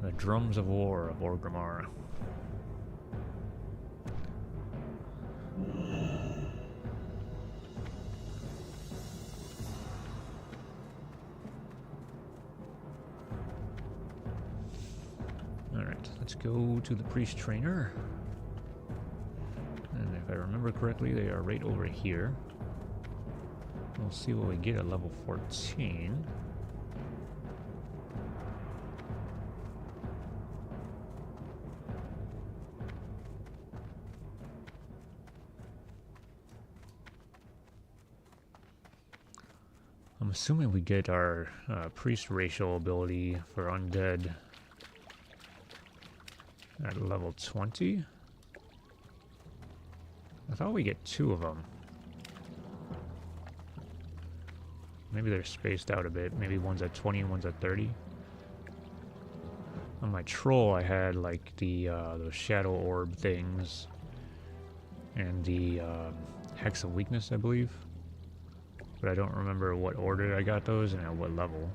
Speaker 1: The Drums of War of Orgrimmar. Alright, let's go to the Priest Trainer. And if I remember correctly, they are right over here. We'll see what we get at level 14. I'm assuming we get our priest racial ability for undead at level 20. I thought we get 2 of them. Maybe they're spaced out a bit. Maybe one's at 20 and one's at 30. On my troll, I had like the those shadow orb things and the hex of weakness, I believe. But I don't remember what order I got those and at what level.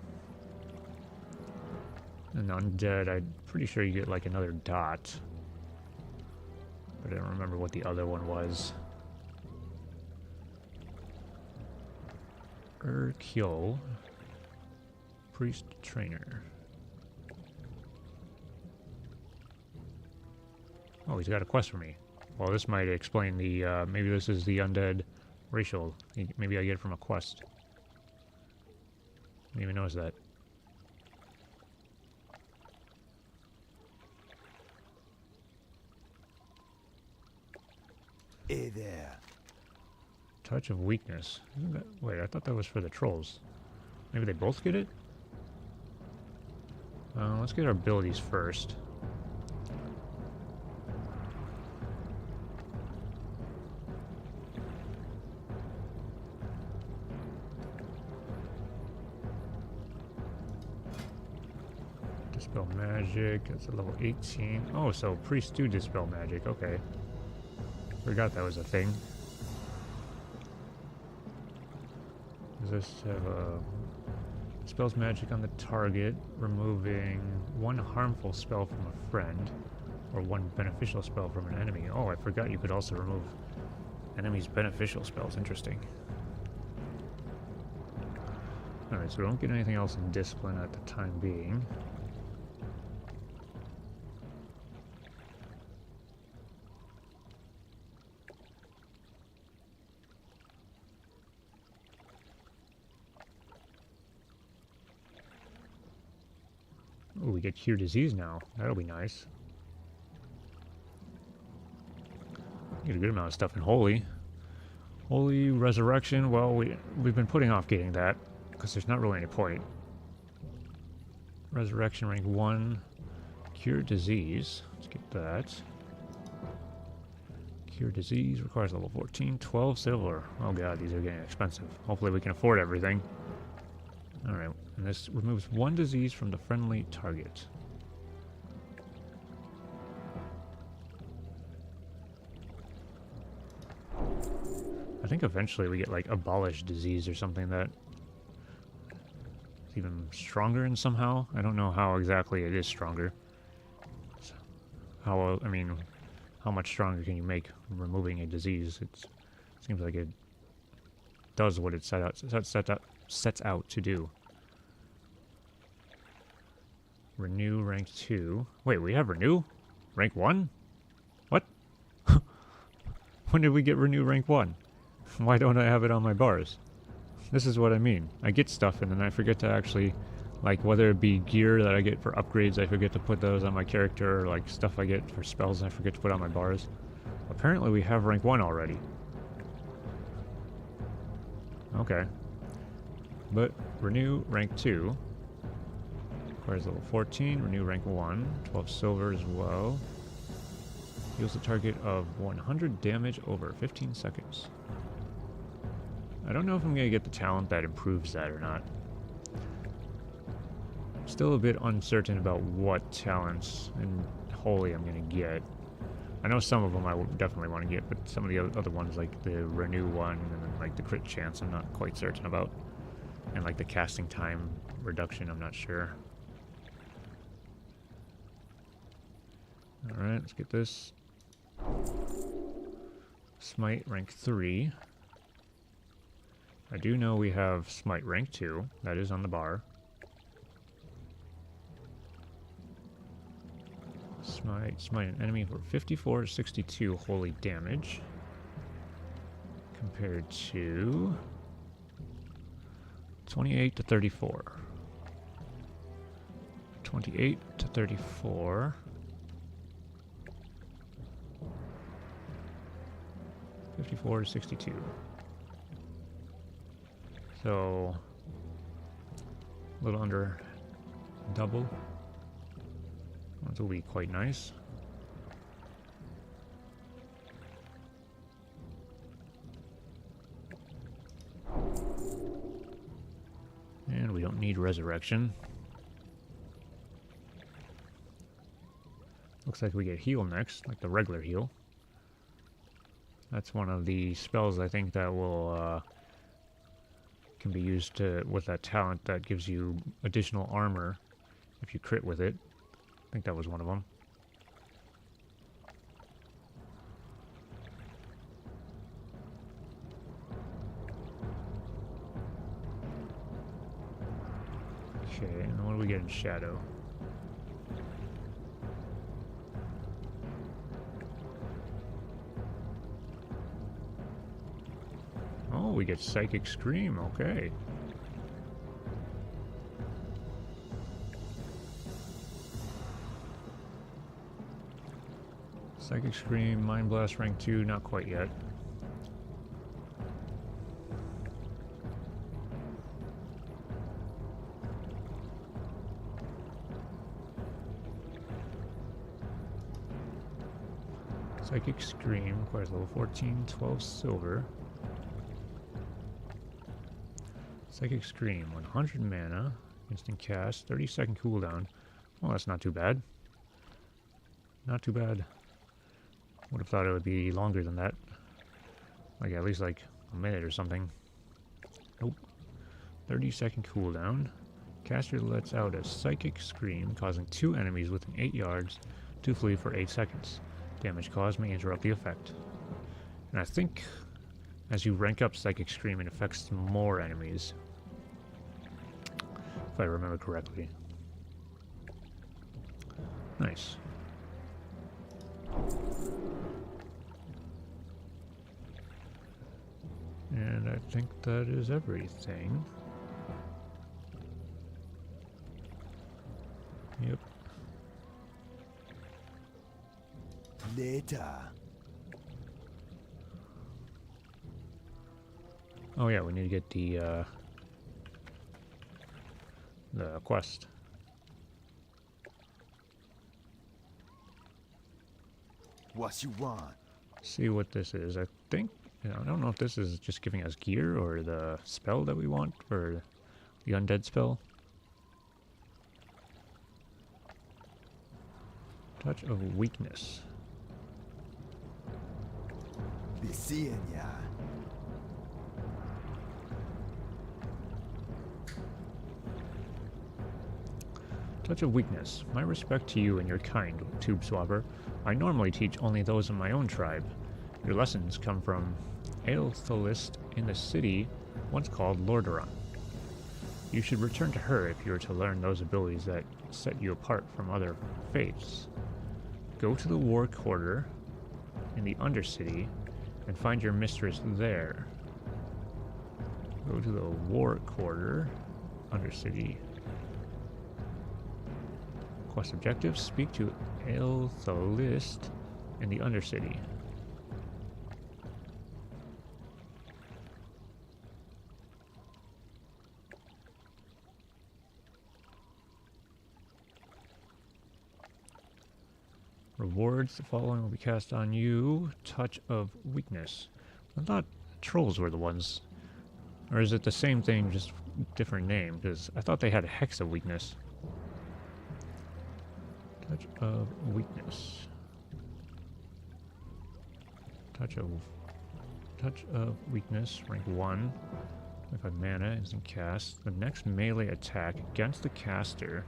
Speaker 1: And undead, I'm pretty sure you get like another dot. But I don't remember what the other one was. Urkyo, Priest Trainer. Oh, he's got a quest for me. Well, this might explain the, maybe this is the undead Racial. Maybe I get it from a quest. Didn't even notice that.
Speaker 3: Hey there.
Speaker 1: Touch of weakness. Isn't that, wait, I thought that was for the trolls. Maybe they both get it? Let's get our abilities first. Dispel magic. It's a level 18. Oh, so priests do dispel magic. Okay. Forgot that was a thing. Does this have a... Spells magic on the target, removing one harmful spell from a friend, or one beneficial spell from an enemy. Oh, I forgot you could also remove enemies' beneficial spells. Interesting. Alright, so we don't get anything else in discipline at the time being. Ooh, we get cure disease now. That'll be nice. Get a good amount of stuff in holy. Holy resurrection. Well, we've been putting off getting that because there's not really any point. Resurrection rank 1. Cure disease. Let's get that. Cure disease requires level 14. 12 silver. Oh god, these are getting expensive. Hopefully we can afford everything. Alright, and this removes one disease from the friendly target. I think eventually we get like abolish disease or something that is even stronger in somehow. I don't know how exactly it is stronger. How, I mean, how much stronger can you make removing a disease? It seems like it does what it sets out to do. Renew rank 2. Wait, we have renew? Rank 1? What? When did we get renew rank 1? Why don't I have it on my bars? This is what I mean. I get stuff and then I forget to actually, like, whether it be gear that I get for upgrades, I forget to put those on my character, or like stuff I get for spells I forget to put on my bars. Apparently we have rank 1 already. Okay. But renew rank 2 requires level 14, renew rank 1, 12 silver as well. Heals the target of 100 damage over 15 seconds. I don't know if I'm going to get the talent that improves that or not. Still a bit uncertain about what talents in Holy I'm going to get. I know some of them I would definitely want to get, but some of the other ones, like the renew one and then like the crit chance, I'm not quite certain about. And like the casting time reduction, I'm not sure. Alright, let's get this. Smite rank 3. I do know we have Smite rank 2. That is on the bar. Smite an enemy for 54 to 62 holy damage. Compared to 28 to 34. 28 to 34. 54 to 62. So, a little under double. That will be quite nice. And we don't need resurrection. Looks like we get heal next, like the regular heal. That's one of the spells I think that will can be used with that talent that gives you additional armor if you crit with it. I think that was one of them. Okay, and what do we get in Shadow? we get Psychic Scream, okay. Psychic Scream, Mind Blast rank 2, not quite yet. Psychic Scream requires level 14, 12 silver. Psychic Scream, 100 mana, instant cast, 30-second cooldown. Well, that's not too bad. Not too bad. Would have thought it would be longer than that. Like at least like a minute or something. Nope. 30-second cooldown. Caster lets out a Psychic Scream, causing 2 enemies within 8 yards to flee for 8 seconds. Damage caused may interrupt the effect. And I think as you rank up Psychic Scream, it affects more enemies. If I remember correctly. Nice. And I think that is everything. Yep.
Speaker 3: Later.
Speaker 1: Oh yeah, we need to get the quest.
Speaker 3: What you want?
Speaker 1: See what this is. I think, I don't know if this is just giving us gear or the spell that we want, or the undead spell. Touch of Weakness.
Speaker 3: Be seeing ya.
Speaker 1: Touch of Weakness. My respect to you and your kind, Tube Swapper. I normally teach only those in my own tribe. Your lessons come from Aethelist in the city once called Lordaeron. You should return to her if you are to learn those abilities that set you apart from other faiths. Go to the War Quarter in the Undercity and find your mistress there. Go to the War Quarter, Undercity. Quest objectives, speak to Aethelist in the Undercity. Rewards, the following will be cast on you. Touch of Weakness. I thought trolls were the ones. Or is it the same thing, just different name? Because I thought they had a Hex of Weakness. Touch of Weakness. Touch of Weakness, rank 1. 25 mana, instant cast. The next melee attack against the caster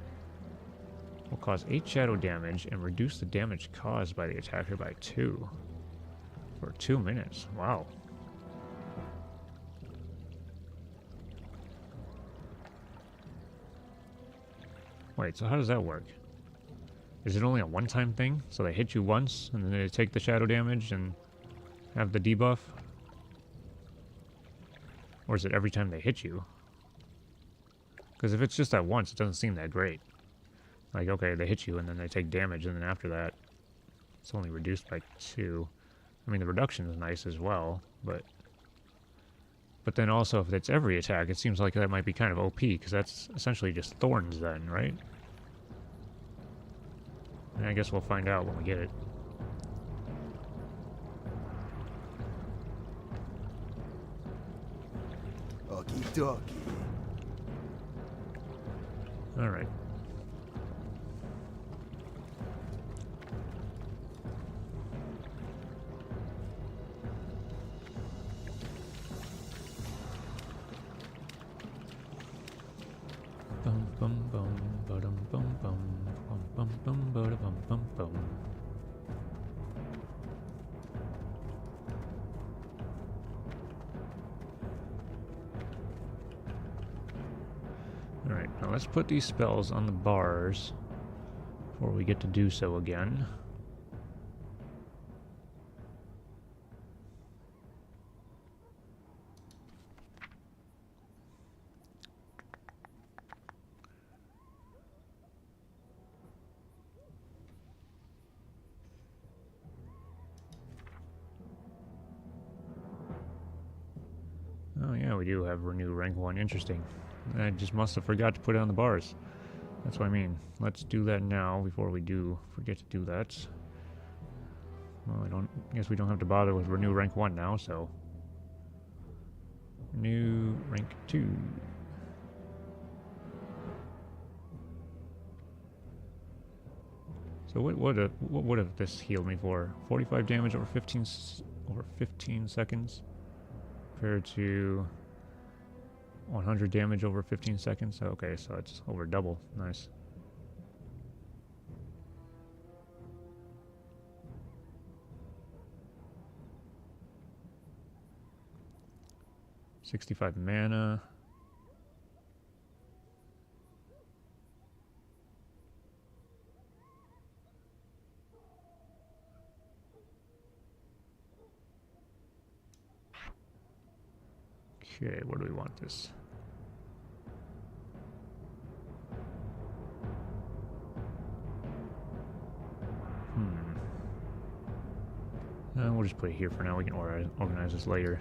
Speaker 1: will cause 8 shadow damage and reduce the damage caused by the attacker by 2. For 2 minutes. Wow. Wait, so how does that work? Is it only a one-time thing? So they hit you once, and then they take the shadow damage and have the debuff? Or is it every time they hit you? Because if it's just that once, it doesn't seem that great. Like, okay, they hit you, and then they take damage, and then after that, it's only reduced by 2. I mean, the reduction is nice as well, but then also, if it's every attack, it seems like that might be kind of OP, because that's essentially just thorns then, right? And I guess we'll find out when we get it.
Speaker 3: Okie dokie.
Speaker 1: Alright. Bum bum bum ba-dum bum bum bum bum bum ba-da bum bum bum. Alright, now let's put these spells on the bars before we get to do so again. yeah, we do have renew rank 1. Interesting. I just must have forgot to put it on the bars. That's what I mean. Let's do that now before we do forget to do that. Well, I guess we don't have to bother with renew rank 1 now, so. Renew rank 2. So what would have this healed me for? 45 damage over 15 seconds compared to 100 damage over 15 seconds. Okay, so it's over double. Nice. $65 mana. Okay, where do we want this? We'll just put it here for now. We can organize this later.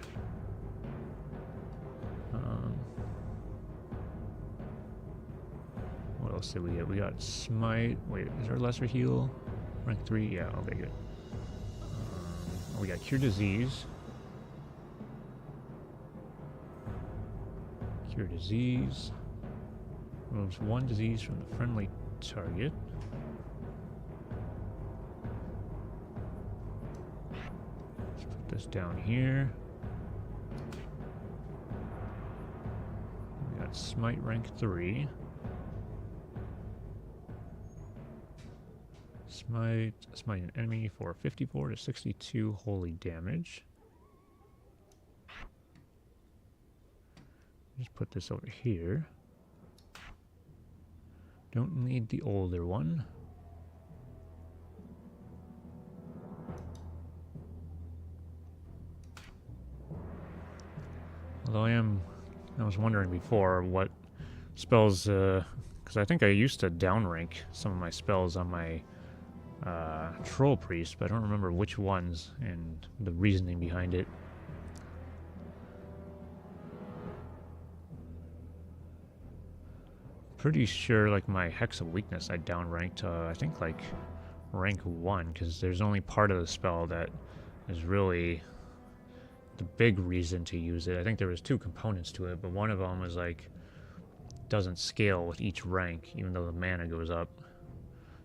Speaker 1: What else did we get? We got Smite. Wait, is there lesser heal? Rank 3? Yeah, okay, good. We got Cure Disease. Cure Disease. Removes 1 disease from the friendly target. Let's put this down here. We got Smite rank 3. Smite an enemy for 54 to 62 holy damage. Just put this over here. Don't need the older one. Although I was wondering before what spells, because I think I used to downrank some of my spells on my Troll Priest, but I don't remember which ones and the reasoning behind it. Pretty sure like my Hex of Weakness I downranked I think like rank 1, because there's only part of the spell that is really the big reason to use it. I think there was 2 components to it, but one of them was like doesn't scale with each rank even though the mana goes up.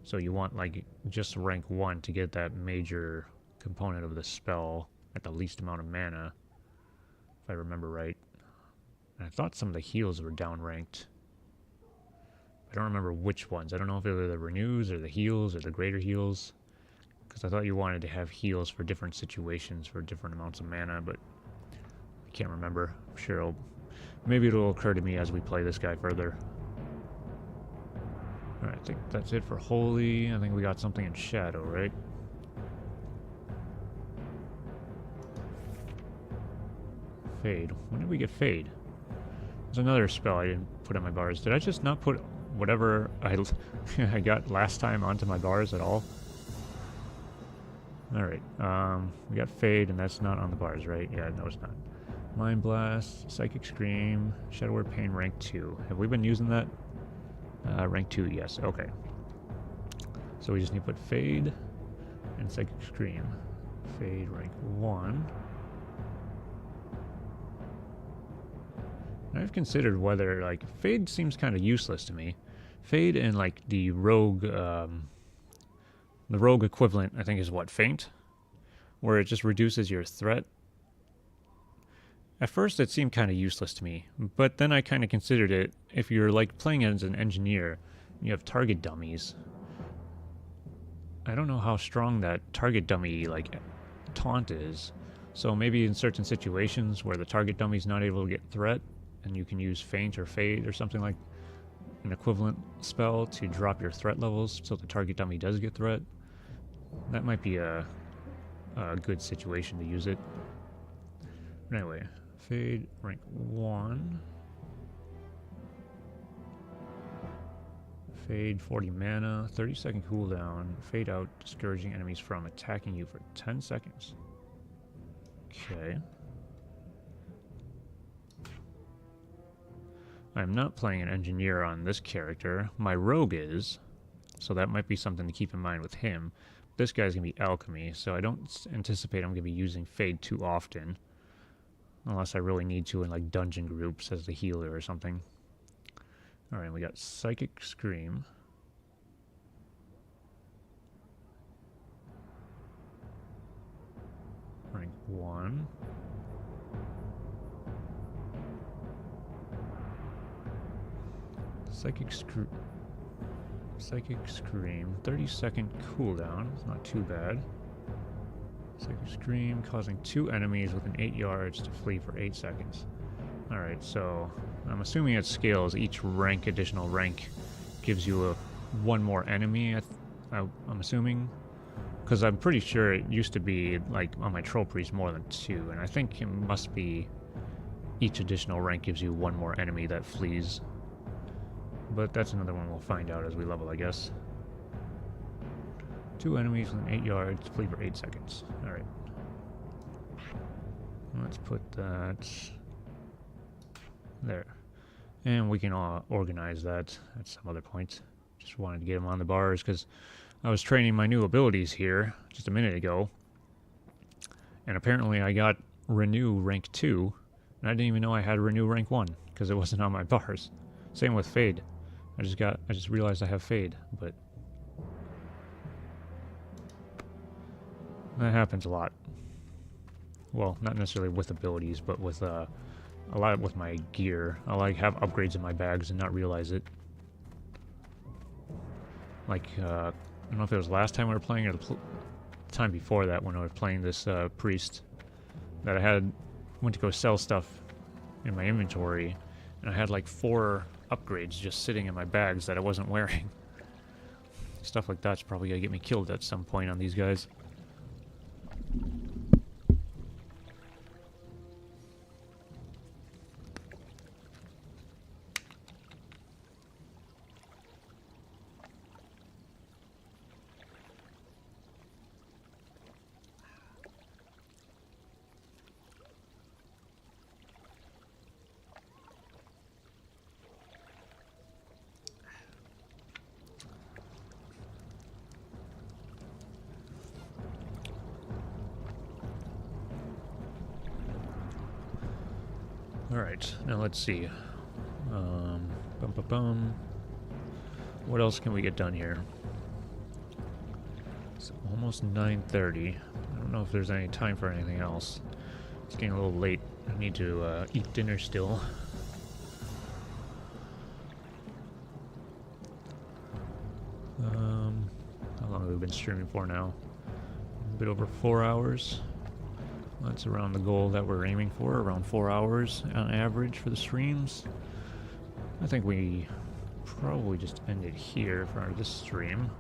Speaker 1: So you want like just rank 1 to get that major component of the spell at the least amount of mana, if I remember right. And I thought some of the heals were downranked. I don't remember which ones. I don't know if they were the renews or the heals or the greater heals, because I thought you wanted to have heals for different situations for different amounts of mana, but I can't remember. I'm sure maybe it'll occur to me as we play this guy further. Alright, I think that's it for Holy. I think we got something in Shadow, right? Fade. When did we get Fade? There's another spell I didn't put on my bars. Did I just not put whatever I got last time onto my bars at all? Alright, we got Fade, and that's not on the bars, right? Yeah, no, it's not. Mind Blast, Psychic Scream, Shadow Word Pain, rank 2. Have we been using that? Rank 2, yes, okay. So we just need to put Fade and Psychic Scream. Fade, rank 1. And I've considered whether, like, Fade seems kind of useless to me. Fade and, like, the rogue equivalent, I think, is what, Feint? Where it just reduces your threat. At first, it seemed kind of useless to me, but then I kind of considered it. If you're, like, playing as an engineer, you have target dummies. I don't know how strong that target dummy, like, taunt is. So maybe in certain situations where the target dummy's not able to get threat, and you can use Feint or Fade or something like an equivalent spell to drop your threat levels so the target dummy does get threat. That might be a good situation to use it. But anyway, Fade, rank 1. Fade, 40 mana, 30-second cooldown. Fade out, discouraging enemies from attacking you for 10 seconds. Okay. I'm not playing an engineer on this character. My rogue is, so that might be something to keep in mind with him. This guy's going to be alchemy, so I don't anticipate I'm going to be using Fade too often. Unless I really need to in like dungeon groups as a healer or something. Alright, we got Psychic Scream. Rank 1. Psychic Scream. 30-second cooldown. It's not too bad. Psychic Scream, causing 2 enemies within 8 yards to flee for 8 seconds. Alright, so I'm assuming it scales. Each additional rank, gives you one more enemy, I'm assuming. Because I'm pretty sure it used to be, like, on my Troll Priest more than 2. And I think it must be each additional rank gives you one more enemy that flees. But that's another one we'll find out as we level, I guess. 2 enemies within 8 yards, flee for 8 seconds. Alright. Let's put that there. And we can organize that at some other point. Just wanted to get them on the bars because I was training my new abilities here just a minute ago. And apparently I got Renew rank 2. And I didn't even know I had Renew rank 1 because it wasn't on my bars. Same with Fade. I just realized I have Fade, but that happens a lot. Well, not necessarily with abilities, but with a lot with my gear. I'll like have upgrades in my bags and not realize it. Like I don't know if it was last time we were playing or the time before that when I was playing this priest that I went to go sell stuff in my inventory, and I had like 4 upgrades just sitting in my bags that I wasn't wearing. Stuff like that's probably gonna get me killed at some point on these guys. Alright, now let's see. What else can we get done here? It's almost 9:30. I don't know if there's any time for anything else. It's getting a little late. I need to eat dinner still. How long have we been streaming for now? A bit over 4 hours. That's around the goal that we're aiming for, around 4 hours on average for the streams. I think we probably just end it here for this stream.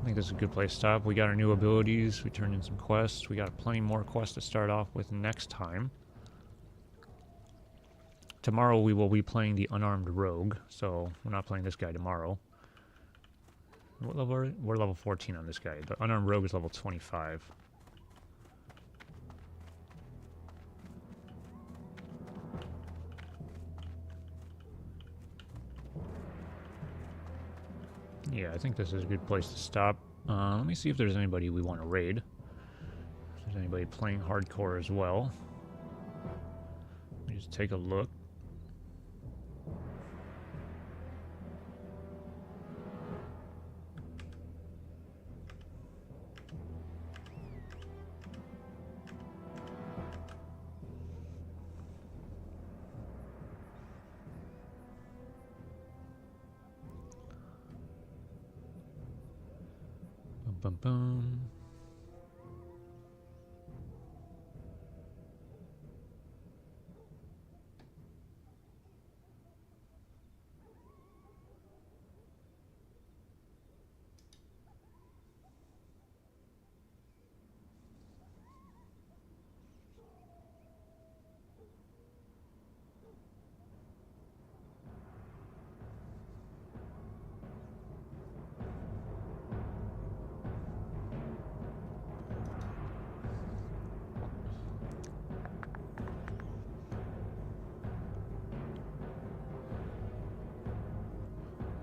Speaker 1: I think this is a good place to stop. We got our new abilities, we turned in some quests, we got plenty more quests to start off with next time. Tomorrow we will be playing the Unarmed Rogue, so we're not playing this guy tomorrow. What level are we? We're level 14 on this guy. The Unarmed Rogue is level 25. Yeah, I think this is a good place to stop. Let me see if there's anybody we want to raid. If there's anybody playing hardcore as well. Let me just take a look. Bum bum.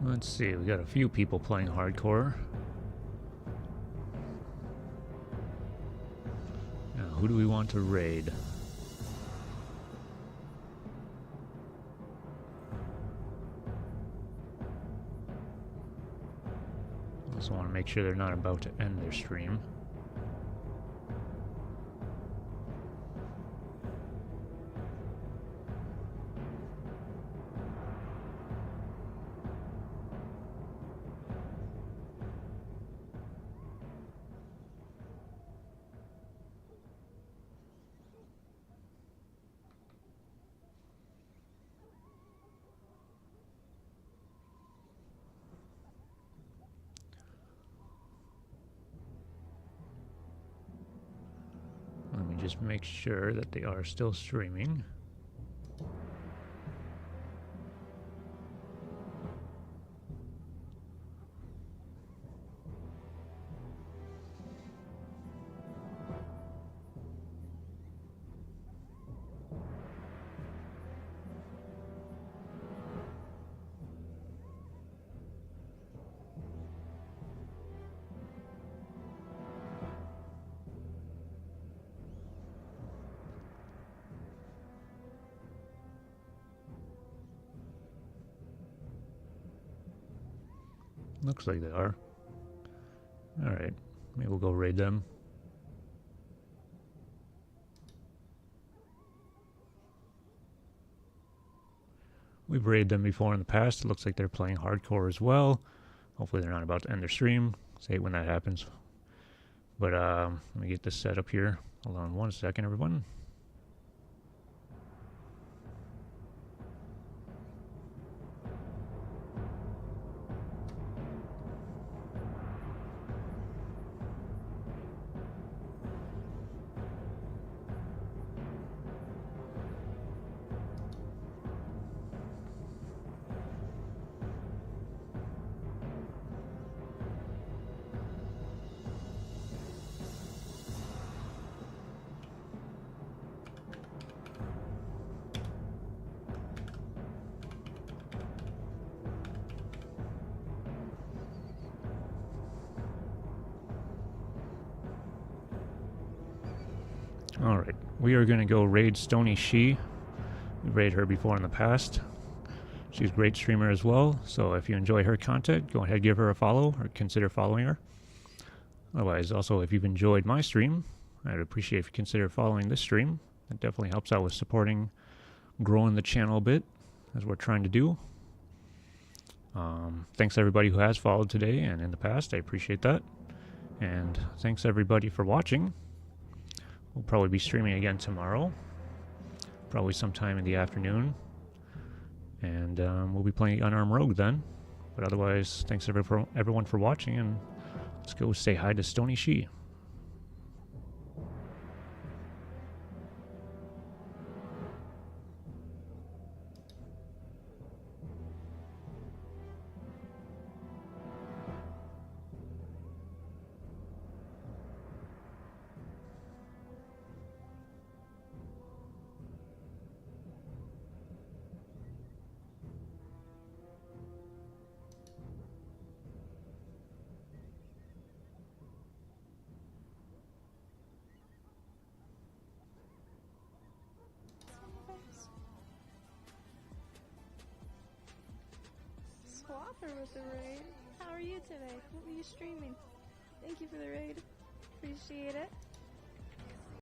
Speaker 1: Let's see, we got a few people playing hardcore. Now, who do we want to raid? Also want to make sure they're not about to end their stream. Let me just make sure that they are still streaming. Looks like they are. Alright, maybe we'll go raid them. We've raided them before in the past. It looks like they're playing hardcore as well. Hopefully they're not about to end their stream. Say when that happens. But let me get this set up here. Hold on one second, everyone. Alright, we are going to go raid Stony She. We raided her before in the past. She's a great streamer as well, so if you enjoy her content, go ahead give her a follow or consider following her. Otherwise, also, if you've enjoyed my stream, I'd appreciate if you consider following this stream. It definitely helps out with supporting, growing the channel a bit, as we're trying to do. Thanks everybody who has followed today and in the past. I appreciate that. And thanks everybody for watching. We'll probably be streaming again tomorrow, probably sometime in the afternoon, and we'll be playing Unarmed Rogue then. But otherwise, thanks everyone for watching, and let's go say hi to Stony She.
Speaker 5: Swapper with the raid. How are you today? What were you streaming? Thank you for the raid. Appreciate it.